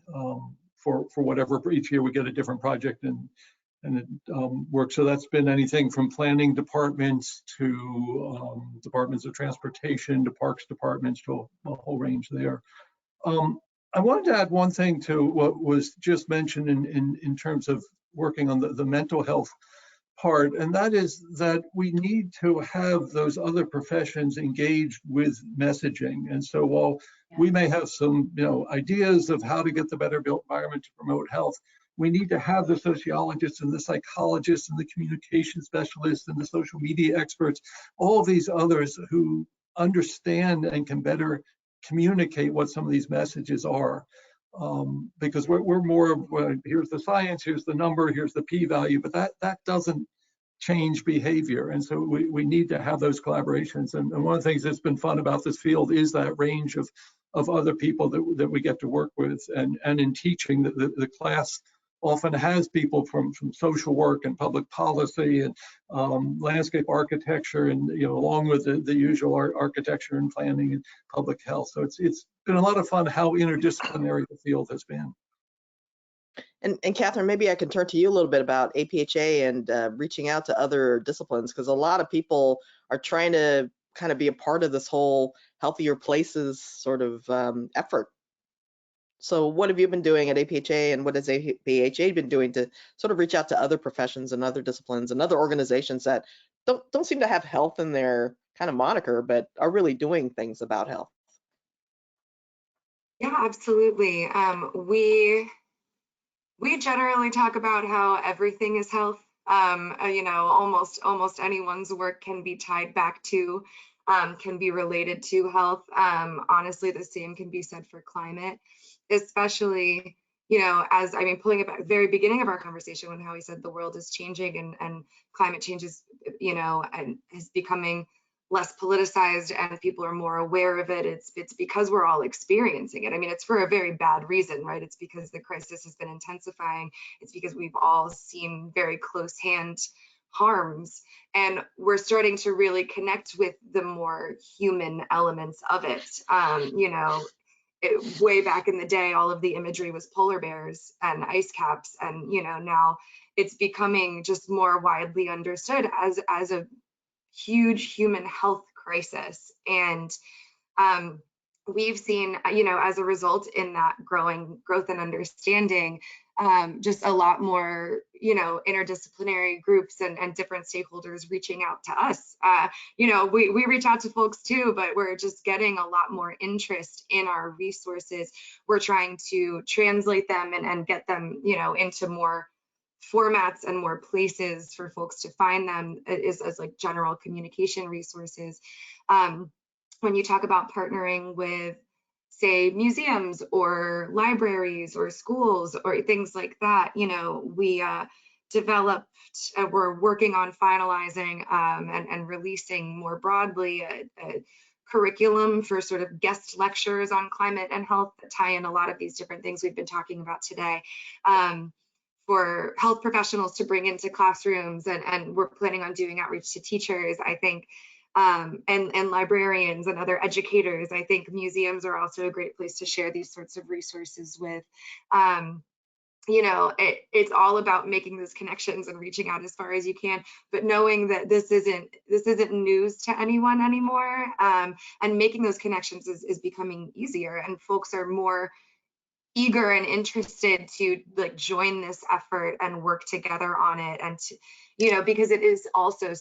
for whatever. Each year we get a different project and it works. So that's been anything from planning departments to departments of transportation to parks departments to a whole range there. I wanted to add one thing to what was just mentioned in terms of working on the mental health part, and that is that we need to have those other professions engaged with messaging. And so while we may have some ideas of how to get the better built environment to promote health, we need to have the sociologists and the psychologists and the communication specialists and the social media experts, all of these others who understand and can better communicate what some of these messages are. Because we're more of, well, here's the science, here's the number, here's the p-value, but that doesn't change behavior. And so we need to have those collaborations. And one of the things that's been fun about this field is that range of other people that we get to work with. And in teaching, the class often has people from social work and public policy and landscape architecture, and along with the usual architecture and planning and public health. So it's been a lot of fun how interdisciplinary the field has been. And Catherine, maybe I can turn to you a little bit about APHA and reaching out to other disciplines, because a lot of people are trying to kind of be a part of this whole healthier places sort of effort. So what have you been doing at APHA, and what has APHA been doing to sort of reach out to other professions and other disciplines and other organizations that don't seem to have health in their kind of moniker, but are really doing things about health? Yeah, absolutely. We generally talk about how everything is health. Almost anyone's work can be tied back to, can be related to health. Honestly, the same can be said for climate, especially, pulling it back at the very beginning of our conversation when Howie said the world is changing and climate change is, and is becoming less politicized and people are more aware of it. It's because we're all experiencing it. I mean, it's for a very bad reason, right? It's because the crisis has been intensifying. It's because we've all seen very close hand harms, and we're starting to really connect with the more human elements of it. Way back in the day, all of the imagery was polar bears and ice caps, and now it's becoming just more widely understood as a huge human health crisis. And we've seen, as a result in that growth and understanding, just a lot more, interdisciplinary groups and different stakeholders reaching out to us. We reach out to folks too, but we're just getting a lot more interest in our resources. We're trying to translate them and get them, into more formats and more places for folks to find them as like general communication resources. When you talk about partnering with, say, museums or libraries or schools or things like that, we developed, we're working on finalizing and releasing more broadly a curriculum for sort of guest lectures on climate and health that tie in a lot of these different things we've been talking about today. For health professionals to bring into classrooms, and we're planning on doing outreach to teachers, I think, and librarians and other educators. I think museums are also a great place to share these sorts of resources with. It's all about making those connections and reaching out as far as you can, but knowing that this isn't news to anyone anymore, and making those connections is becoming easier, and folks are more eager and interested to like join this effort and work together on it. And because it is also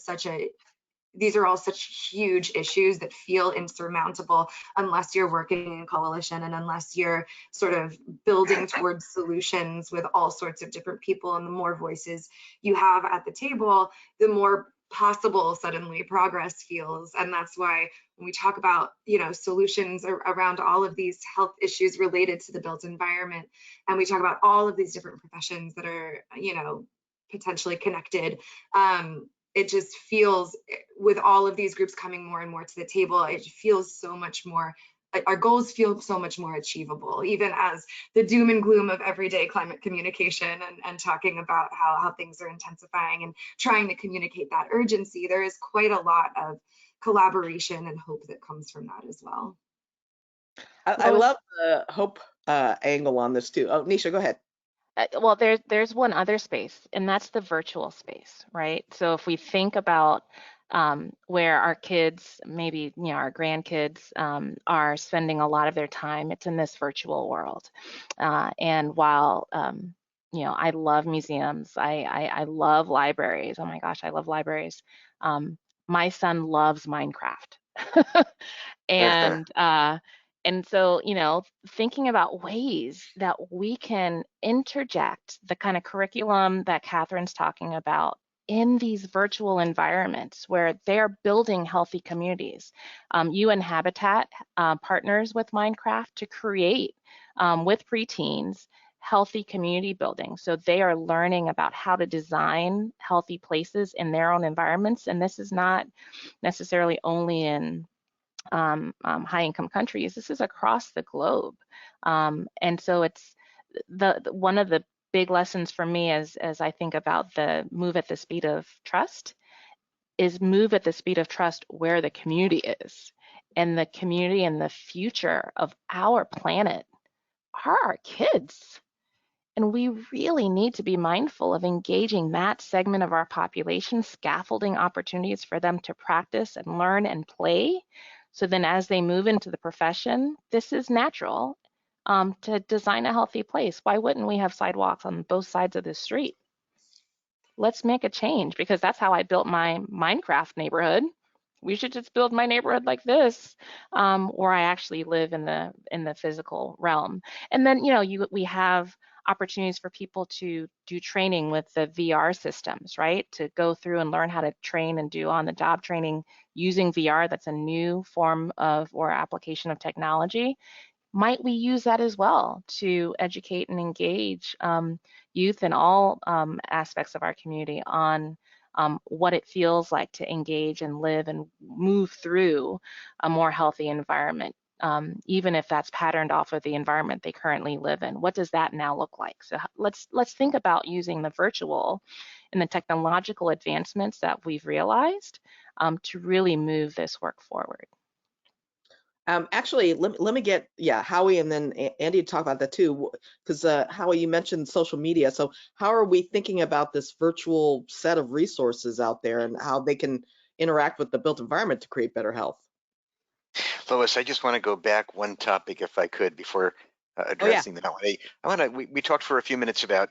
these are all such huge issues that feel insurmountable unless you're working in coalition and unless you're sort of building towards solutions with all sorts of different people. And the more voices you have at the table, the more possible suddenly progress feels. And that's why when we talk about, solutions around all of these health issues related to the built environment, and we talk about all of these different professions that are, potentially connected, it just feels, with all of these groups coming more and more to the table, it feels so much more, our goals feel so much more achievable, even as the doom and gloom of everyday climate communication and talking about how things are intensifying and trying to communicate that urgency. There is quite a lot of collaboration and hope that comes from that as well. I love the hope angle on this too. Oh, Nisha, go ahead. Well, there's one other space, and that's the virtual space, right? So if we think about where our kids, maybe our grandkids, are spending a lot of their time, it's in this virtual world. And while I love museums, I love libraries. Oh my gosh, I love libraries. My son loves Minecraft, and so, thinking about ways that we can interject the kind of curriculum that Catherine's talking about in these virtual environments where they're building healthy communities. UN Habitat partners with Minecraft to create, with preteens, healthy community building. So they are learning about how to design healthy places in their own environments. And this is not necessarily only in high-income countries. This is across the globe, and so it's one of the big lessons for me as I think about the move at the speed of trust is move at the speed of trust where the community is, and the community and the future of our planet are our kids. And we really need to be mindful of engaging that segment of our population, scaffolding opportunities for them to practice and learn and play. So then as they move into the profession, this is natural to design a healthy place. Why wouldn't we have sidewalks on both sides of the street? Let's make a change, because that's how I built my Minecraft neighborhood. We should just build my neighborhood like this, where I actually live in the physical realm. And then we have opportunities for people to do training with the VR systems, right? To go through and learn how to train and do on-the-job training using VR. That's a new form of or application of technology. Might we use that as well to educate and engage youth in all aspects of our community on what it feels like to engage and live and move through a more healthy environment, even if that's patterned off of the environment they currently live in? What does that now look like? So let's think about using the virtual and the technological advancements that we've realized to really move this work forward. Actually, let me get Howie and then Andy to talk about that too, because Howie, you mentioned social media. So how are we thinking about this virtual set of resources out there and how they can interact with the built environment to create better health? Lois, I just want to go back one topic if I could before addressing that one. We talked for a few minutes about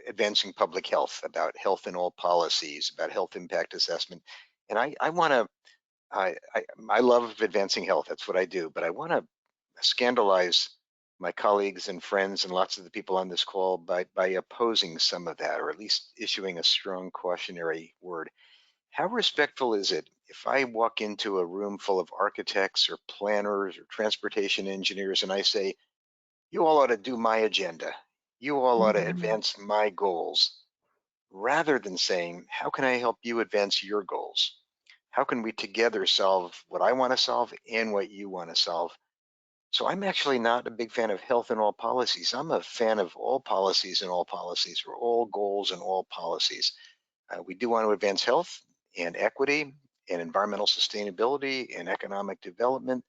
advancing public health, about health in all policies, about health impact assessment. And I love advancing health. That's what I do. But I want to scandalize my colleagues and friends and lots of the people on this call by opposing some of that, or at least issuing a strong cautionary word. How respectful is it if I walk into a room full of architects or planners or transportation engineers and I say, you all ought to do my agenda, you all ought to advance my goals, rather than saying, how can I help you advance your goals? How can we together solve what I want to solve and what you want to solve? So I'm actually not a big fan of health in all policies. I'm a fan of all policies and all policies, or all goals and all policies. We do want to advance health and equity and environmental sustainability and economic development.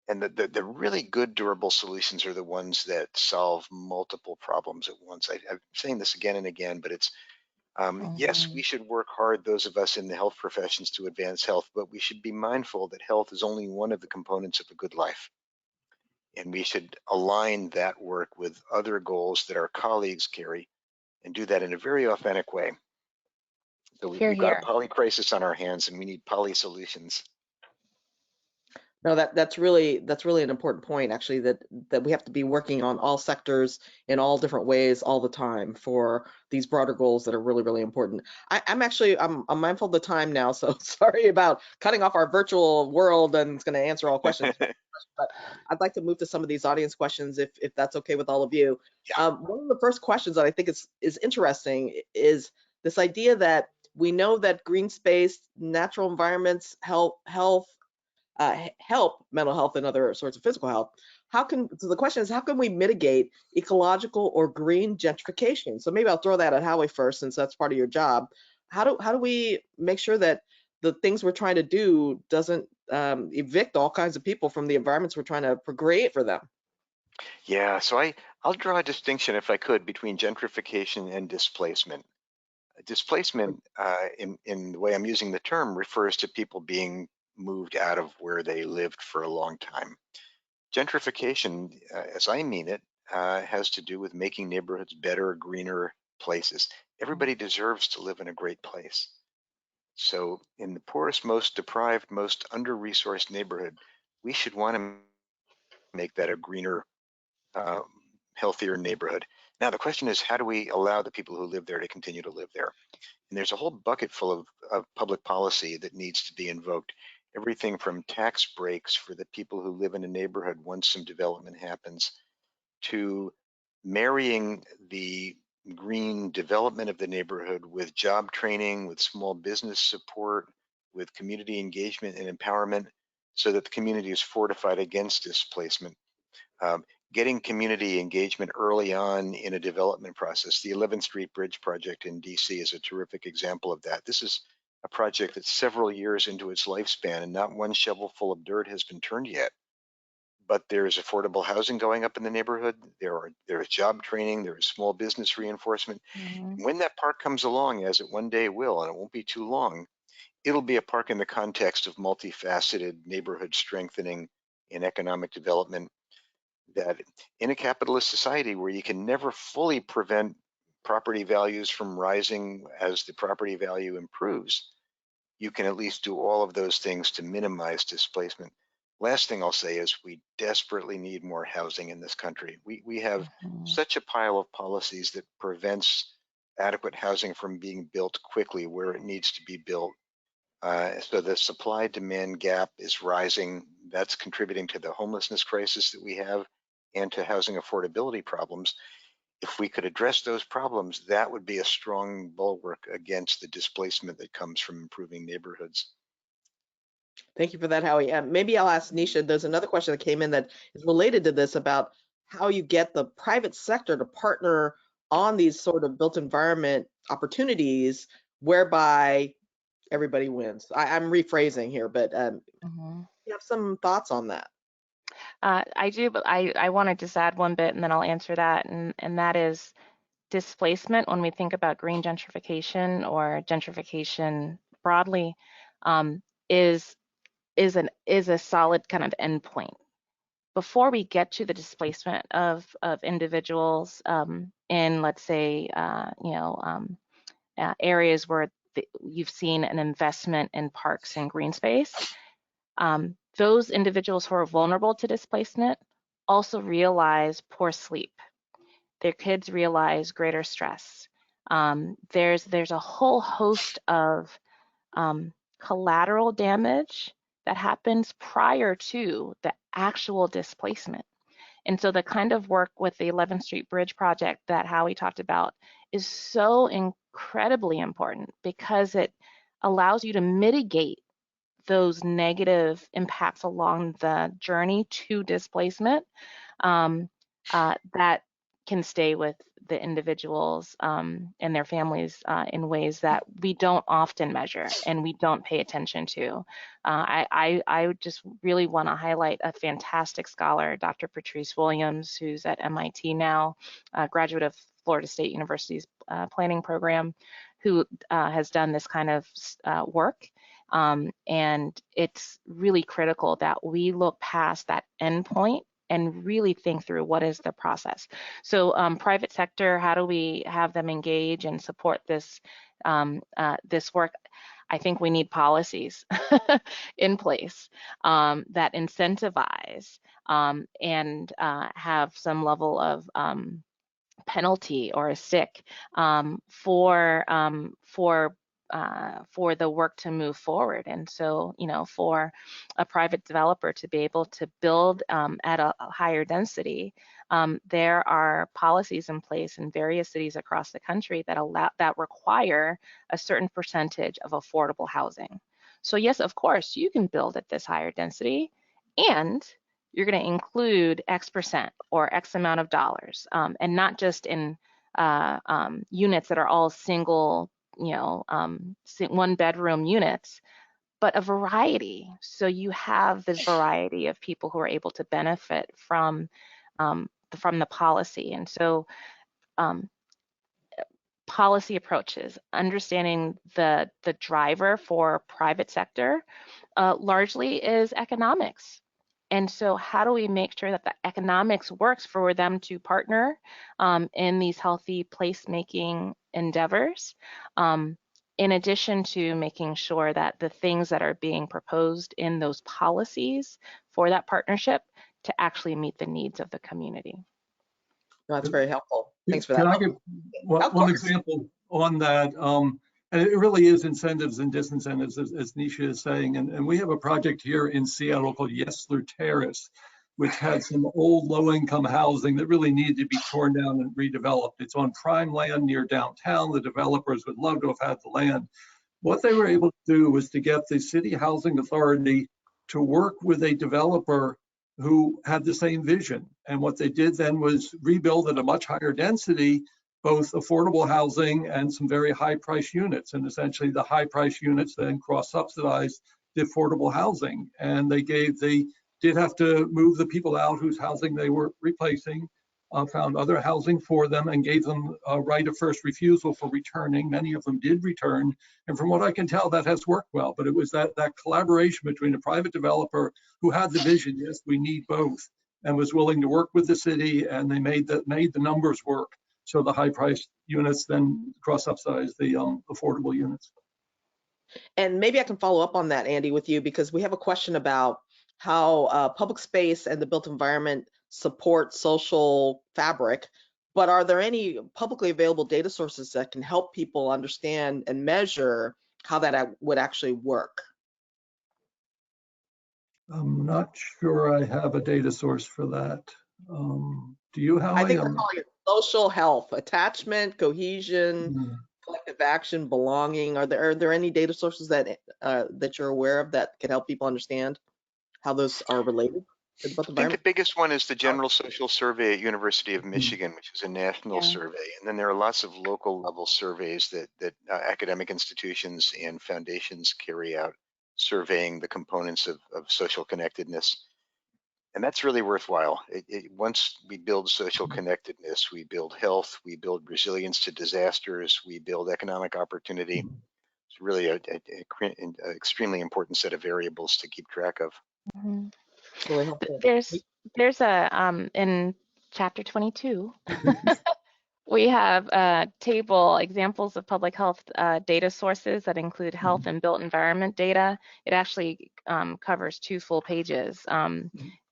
And the really good durable solutions are the ones that solve multiple problems at once. I'm saying this again and again, but it's, yes, we should work hard, those of us in the health professions, to advance health, but we should be mindful that health is only one of the components of a good life. And we should align that work with other goals that our colleagues carry and do that in a very authentic way. So Hear, we've got a hear. poly crisis on our hands and we need poly solutions. No, that's really an important point, actually, that we have to be working on all sectors in all different ways all the time for these broader goals that are really, really important. I'm mindful of the time now, so sorry about cutting off our virtual world and it's going to answer all questions. But I'd like to move to some of these audience questions if that's okay with all of you. Yeah. One of the first questions that I think is interesting is this idea that we know that green space, natural environments help mental health and other sorts of physical health. So the question is, how can we mitigate ecological or green gentrification? So maybe I'll throw that at Howie first, since that's part of your job. How do we make sure that the things we're trying to do doesn't evict all kinds of people from the environments we're trying to create for them? Yeah, so I'll draw a distinction, if I could, between gentrification and displacement. Displacement, in the way I'm using the term, refers to people being moved out of where they lived for a long time. Gentrification, as I mean it, has to do with making neighborhoods better, greener places. Everybody deserves to live in a great place. So in the poorest, most deprived, most under-resourced neighborhood, we should want to make that a greener, healthier neighborhood. Now, the question is, how do we allow the people who live there to continue to live there? And there's a whole bucket full of public policy that needs to be invoked. Everything from tax breaks for the people who live in a neighborhood once some development happens, to marrying the green development of the neighborhood with job training, with small business support, with community engagement and empowerment, so that the community is fortified against displacement. Getting community engagement early on in a development process. The 11th Street Bridge project in DC is a terrific example of that. This is a project that's several years into its lifespan and not one shovel full of dirt has been turned yet. But there's affordable housing going up in the neighborhood. There's job training, there is small business reinforcement. When that park comes along, as it one day will, and it won't be too long, it'll be a park in the context of multifaceted neighborhood strengthening and economic development, that in a capitalist society where you can never fully prevent property values from rising as the property value improves, you can at least do all of those things to minimize displacement. Last thing I'll say is we desperately need more housing in this country. We have such a pile of policies that prevents adequate housing from being built quickly where it needs to be built. So the supply-demand gap is rising. That's contributing to the homelessness crisis that we have and to housing affordability problems. If we could address those problems, that would be a strong bulwark against the displacement that comes from improving neighborhoods. Thank you for that, Howie. Maybe I'll ask Nisha, there's another question that came in that is related to this about how you get the private sector to partner on these sort of built environment opportunities whereby everybody wins. I'm rephrasing here, but you have some thoughts on that? I do, but I want to just add one bit and then I'll answer that. And that is displacement. When we think about green gentrification or gentrification broadly, is is a solid kind of endpoint. Before we get to the displacement of individuals in, let's say, areas where you've seen an investment in parks and green space, those individuals who are vulnerable to displacement also realize poor sleep. Their kids realize greater stress. There's a whole host of collateral damage that happens prior to the actual displacement. And so the kind of work with the 11th Street Bridge project that Howie talked about is so incredibly important because it allows you to mitigate those negative impacts along the journey to displacement that can stay with the individuals and their families in ways that we don't often measure and we don't pay attention to. I just really want to highlight a fantastic scholar, Dr. Patrice Williams, who's at MIT now, a graduate of Florida State University's planning program, who has done this kind of work. And it's really critical that we look past that endpoint and really think through what is the process. So private sector, how do we have them engage and support this this work? I think we need policies in place that incentivize and have some level of penalty or a stick for the work to move forward. And so, for a private developer to be able to build at a higher density, there are policies in place in various cities across the country that require a certain percentage of affordable housing. So yes, of course, you can build at this higher density, and you're going to include X percent or X amount of dollars, and not just in units that are all single, one bedroom units, but a variety. So you have this variety of people who are able to benefit from the policy. And so policy approaches, understanding the driver for private sector largely is economics. And so how do we make sure that the economics works for them to partner in these healthy placemaking endeavors, in addition to making sure that the things that are being proposed in those policies for that partnership to actually meet the needs of the community. That's very helpful. Thanks for that. Can I give one example on that? And it really is incentives and disincentives, as Nisha is saying. And we have a project here in Seattle called Yesler Terrace, which had some old low-income housing that really needed to be torn down and redeveloped. It's on prime land near downtown. The developers would love to have had the land. What they were able to do was to get the City Housing Authority to work with a developer who had the same vision. And what they did then was rebuild at a much higher density, both affordable housing and some very high price units. And essentially the high price units then cross-subsidized the affordable housing. And they did have to move the people out whose housing they were replacing, found other housing for them and gave them a right of first refusal for returning. Many of them did return. And from what I can tell, that has worked well. But it was that collaboration between a private developer who had the vision, yes, we need both, and was willing to work with the city, and they made the numbers work. So the high priced units then cross-subsidize the affordable units. And maybe I can follow up on that, Andy, with you, because we have a question about how public space and the built environment support social fabric, but are there any publicly available data sources that can help people understand and measure how that would actually work? I'm not sure I have a data source for that. Do you, Howie? I think we're calling it social health, attachment, cohesion, collective action, belonging. Are there any data sources that that you're aware of that can help people understand how those are related to the built I think environment? the biggest one is the General Social Survey at University of Michigan, which is a national survey. And then there are lots of local level surveys that academic institutions and foundations carry out, surveying the components of social connectedness. And that's really worthwhile. Once we build social connectedness, we build health, we build resilience to disasters, we build economic opportunity. It's really an extremely important set of variables to keep track of. Mhm. It's really helpful. There's a in chapter 22 we have a table examples of public health data sources that include health and built environment data. It actually covers 2 full pages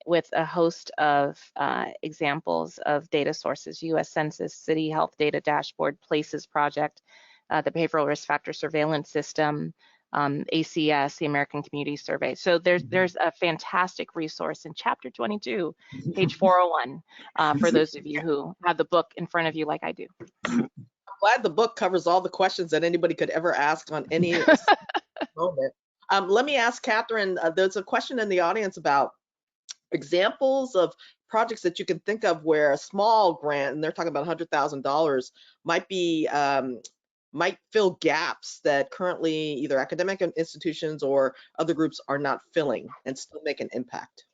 with a host of examples of data sources: U.S. Census, City Health Data Dashboard, Places Project, the Behavioral Risk Factor Surveillance System, ACS, the American Community Survey. So there's a fantastic resource in chapter 22, page 401, for those of you who have the book in front of you like I do. I'm glad the book covers all the questions that anybody could ever ask on any moment. Let me ask Catherine, there's a question in the audience about examples of projects that you can think of where a small grant, and they're talking about $100,000, might be might fill gaps that currently either academic institutions or other groups are not filling and still make an impact.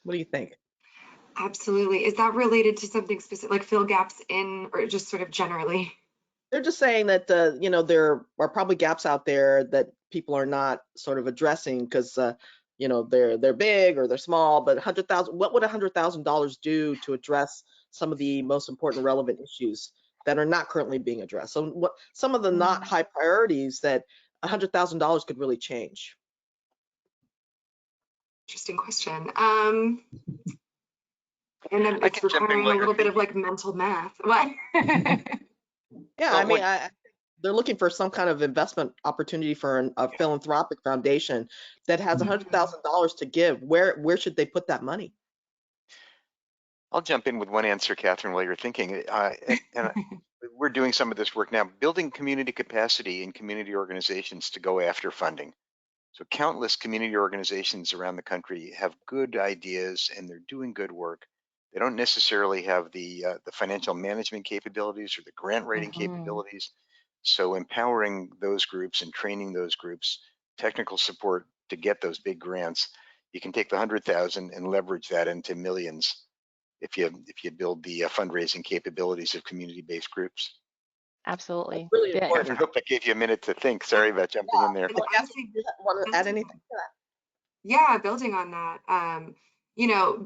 What do you think? Absolutely. Is that related to something specific, like fill gaps in, or just sort of generally? They're just saying that there are probably gaps out there that people are not sort of addressing because they're big or they're small. But what would $100,000 do to address some of the most important relevant issues that are not currently being addressed? So what some of the not high priorities that $100,000 could really change? Interesting question. And then I it's can jump in requiring while a you're little bit of thinking. like mental math. What? Yeah, Well, I mean, they're looking for some kind of investment opportunity for a philanthropic foundation that has $100,000 to give. Where should they put that money? I'll jump in with one answer, Catherine, while you're thinking. And we're doing some of this work now, building community capacity in community organizations to go after funding. So countless community organizations around the country have good ideas and they're doing good work. They don't necessarily have the financial management capabilities or the grant writing capabilities. So empowering those groups and training those groups, technical support to get those big grants, you can take the 100,000 and leverage that into millions if you build the fundraising capabilities of community-based groups. Absolutely. Really Yeah. I important. hope I gave you a minute to think. Sorry about jumping in there. Honestly, Want to add anything to that? yeah, building on that,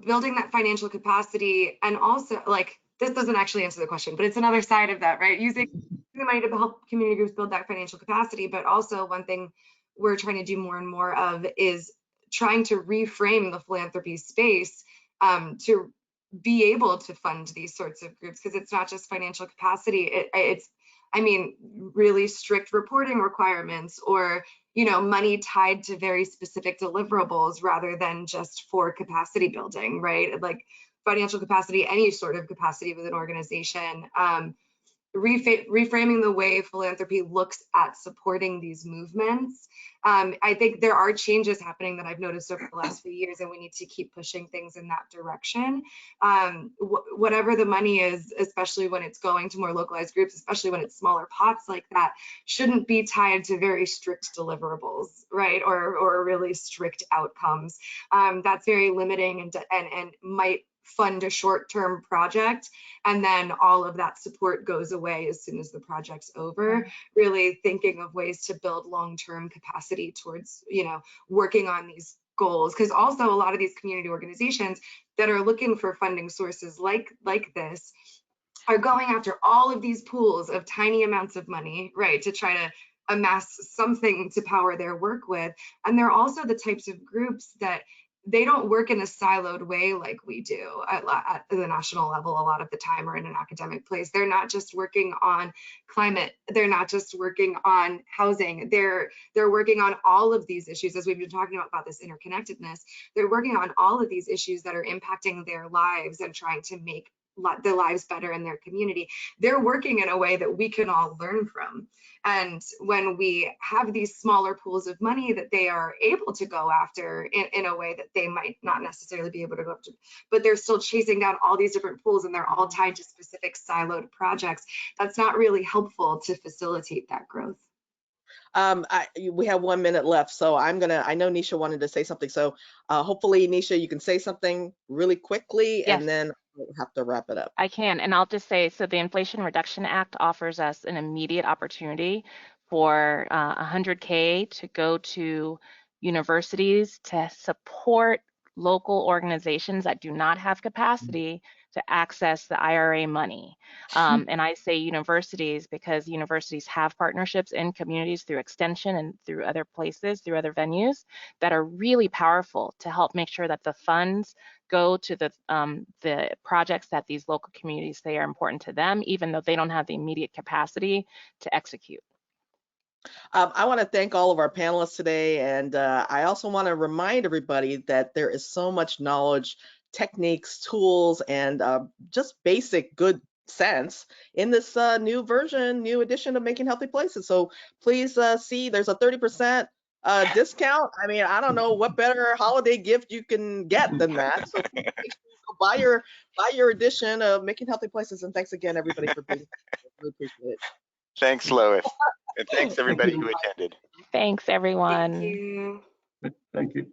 building that financial capacity, and also like, this doesn't actually answer the question, but it's another side of that, right? Using the money to help community groups build that financial capacity. But also one thing we're trying to do more and more of is trying to reframe the philanthropy space to be able to fund these sorts of groups, because it's not just financial capacity. It's really strict reporting requirements, or money tied to very specific deliverables rather than just for capacity building, right? Like financial capacity, any sort of capacity with an organization. Reframing the way philanthropy looks at supporting these movements. I think there are changes happening that I've noticed over the last few years, and we need to keep pushing things in that direction. Whatever the money is, especially when it's going to more localized groups, especially when it's smaller pots like that, shouldn't be tied to very strict deliverables, right? Or really strict outcomes. That's very limiting and might fund a short-term project, and then all of that support goes away as soon as the project's over. Really thinking of ways to build long-term capacity towards, working on these goals, because also a lot of these community organizations that are looking for funding sources like this are going after all of these pools of tiny amounts of money, right, to try to amass something to power their work with. And they're also the types of groups that they don't work in a siloed way like we do at the national level a lot of the time, or in an academic place. They're not just working on climate. They're not just working on housing. They're working on all of these issues, as we've been talking about this interconnectedness. They're working on all of these issues that are impacting their lives and trying to make their lives better in their community. They're working in a way that we can all learn from. And when we have these smaller pools of money that they are able to go after in a way that they might not necessarily be able to go after, but they're still chasing down all these different pools and they're all tied to specific siloed projects, that's not really helpful to facilitate that growth. We have 1 minute left, so I know Nisha wanted to say something. So hopefully, Nisha, you can say something really quickly, Yes. and then we'll have to wrap it up. I can, and I'll just say, so the Inflation Reduction Act offers us an immediate opportunity for $100K to go to universities to support local organizations that do not have capacity to access the IRA money. And I say universities because universities have partnerships in communities through extension and through other places, through other venues that are really powerful to help make sure that the funds go to the projects that these local communities say are important to them, even though they don't have the immediate capacity to execute. I want to thank all of our panelists today, and I also want to remind everybody that there is so much knowledge, techniques, tools, and just basic good sense in this new edition of Making Healthy Places. So please see, there's a 30% discount. I mean, I don't know what better holiday gift you can get than that. So please make sure you go buy your edition of Making Healthy Places. And thanks again, everybody, for being here. Really appreciate it. Thanks, Lois. And thanks everybody who attended. Thanks, everyone. Thank you. Thank you.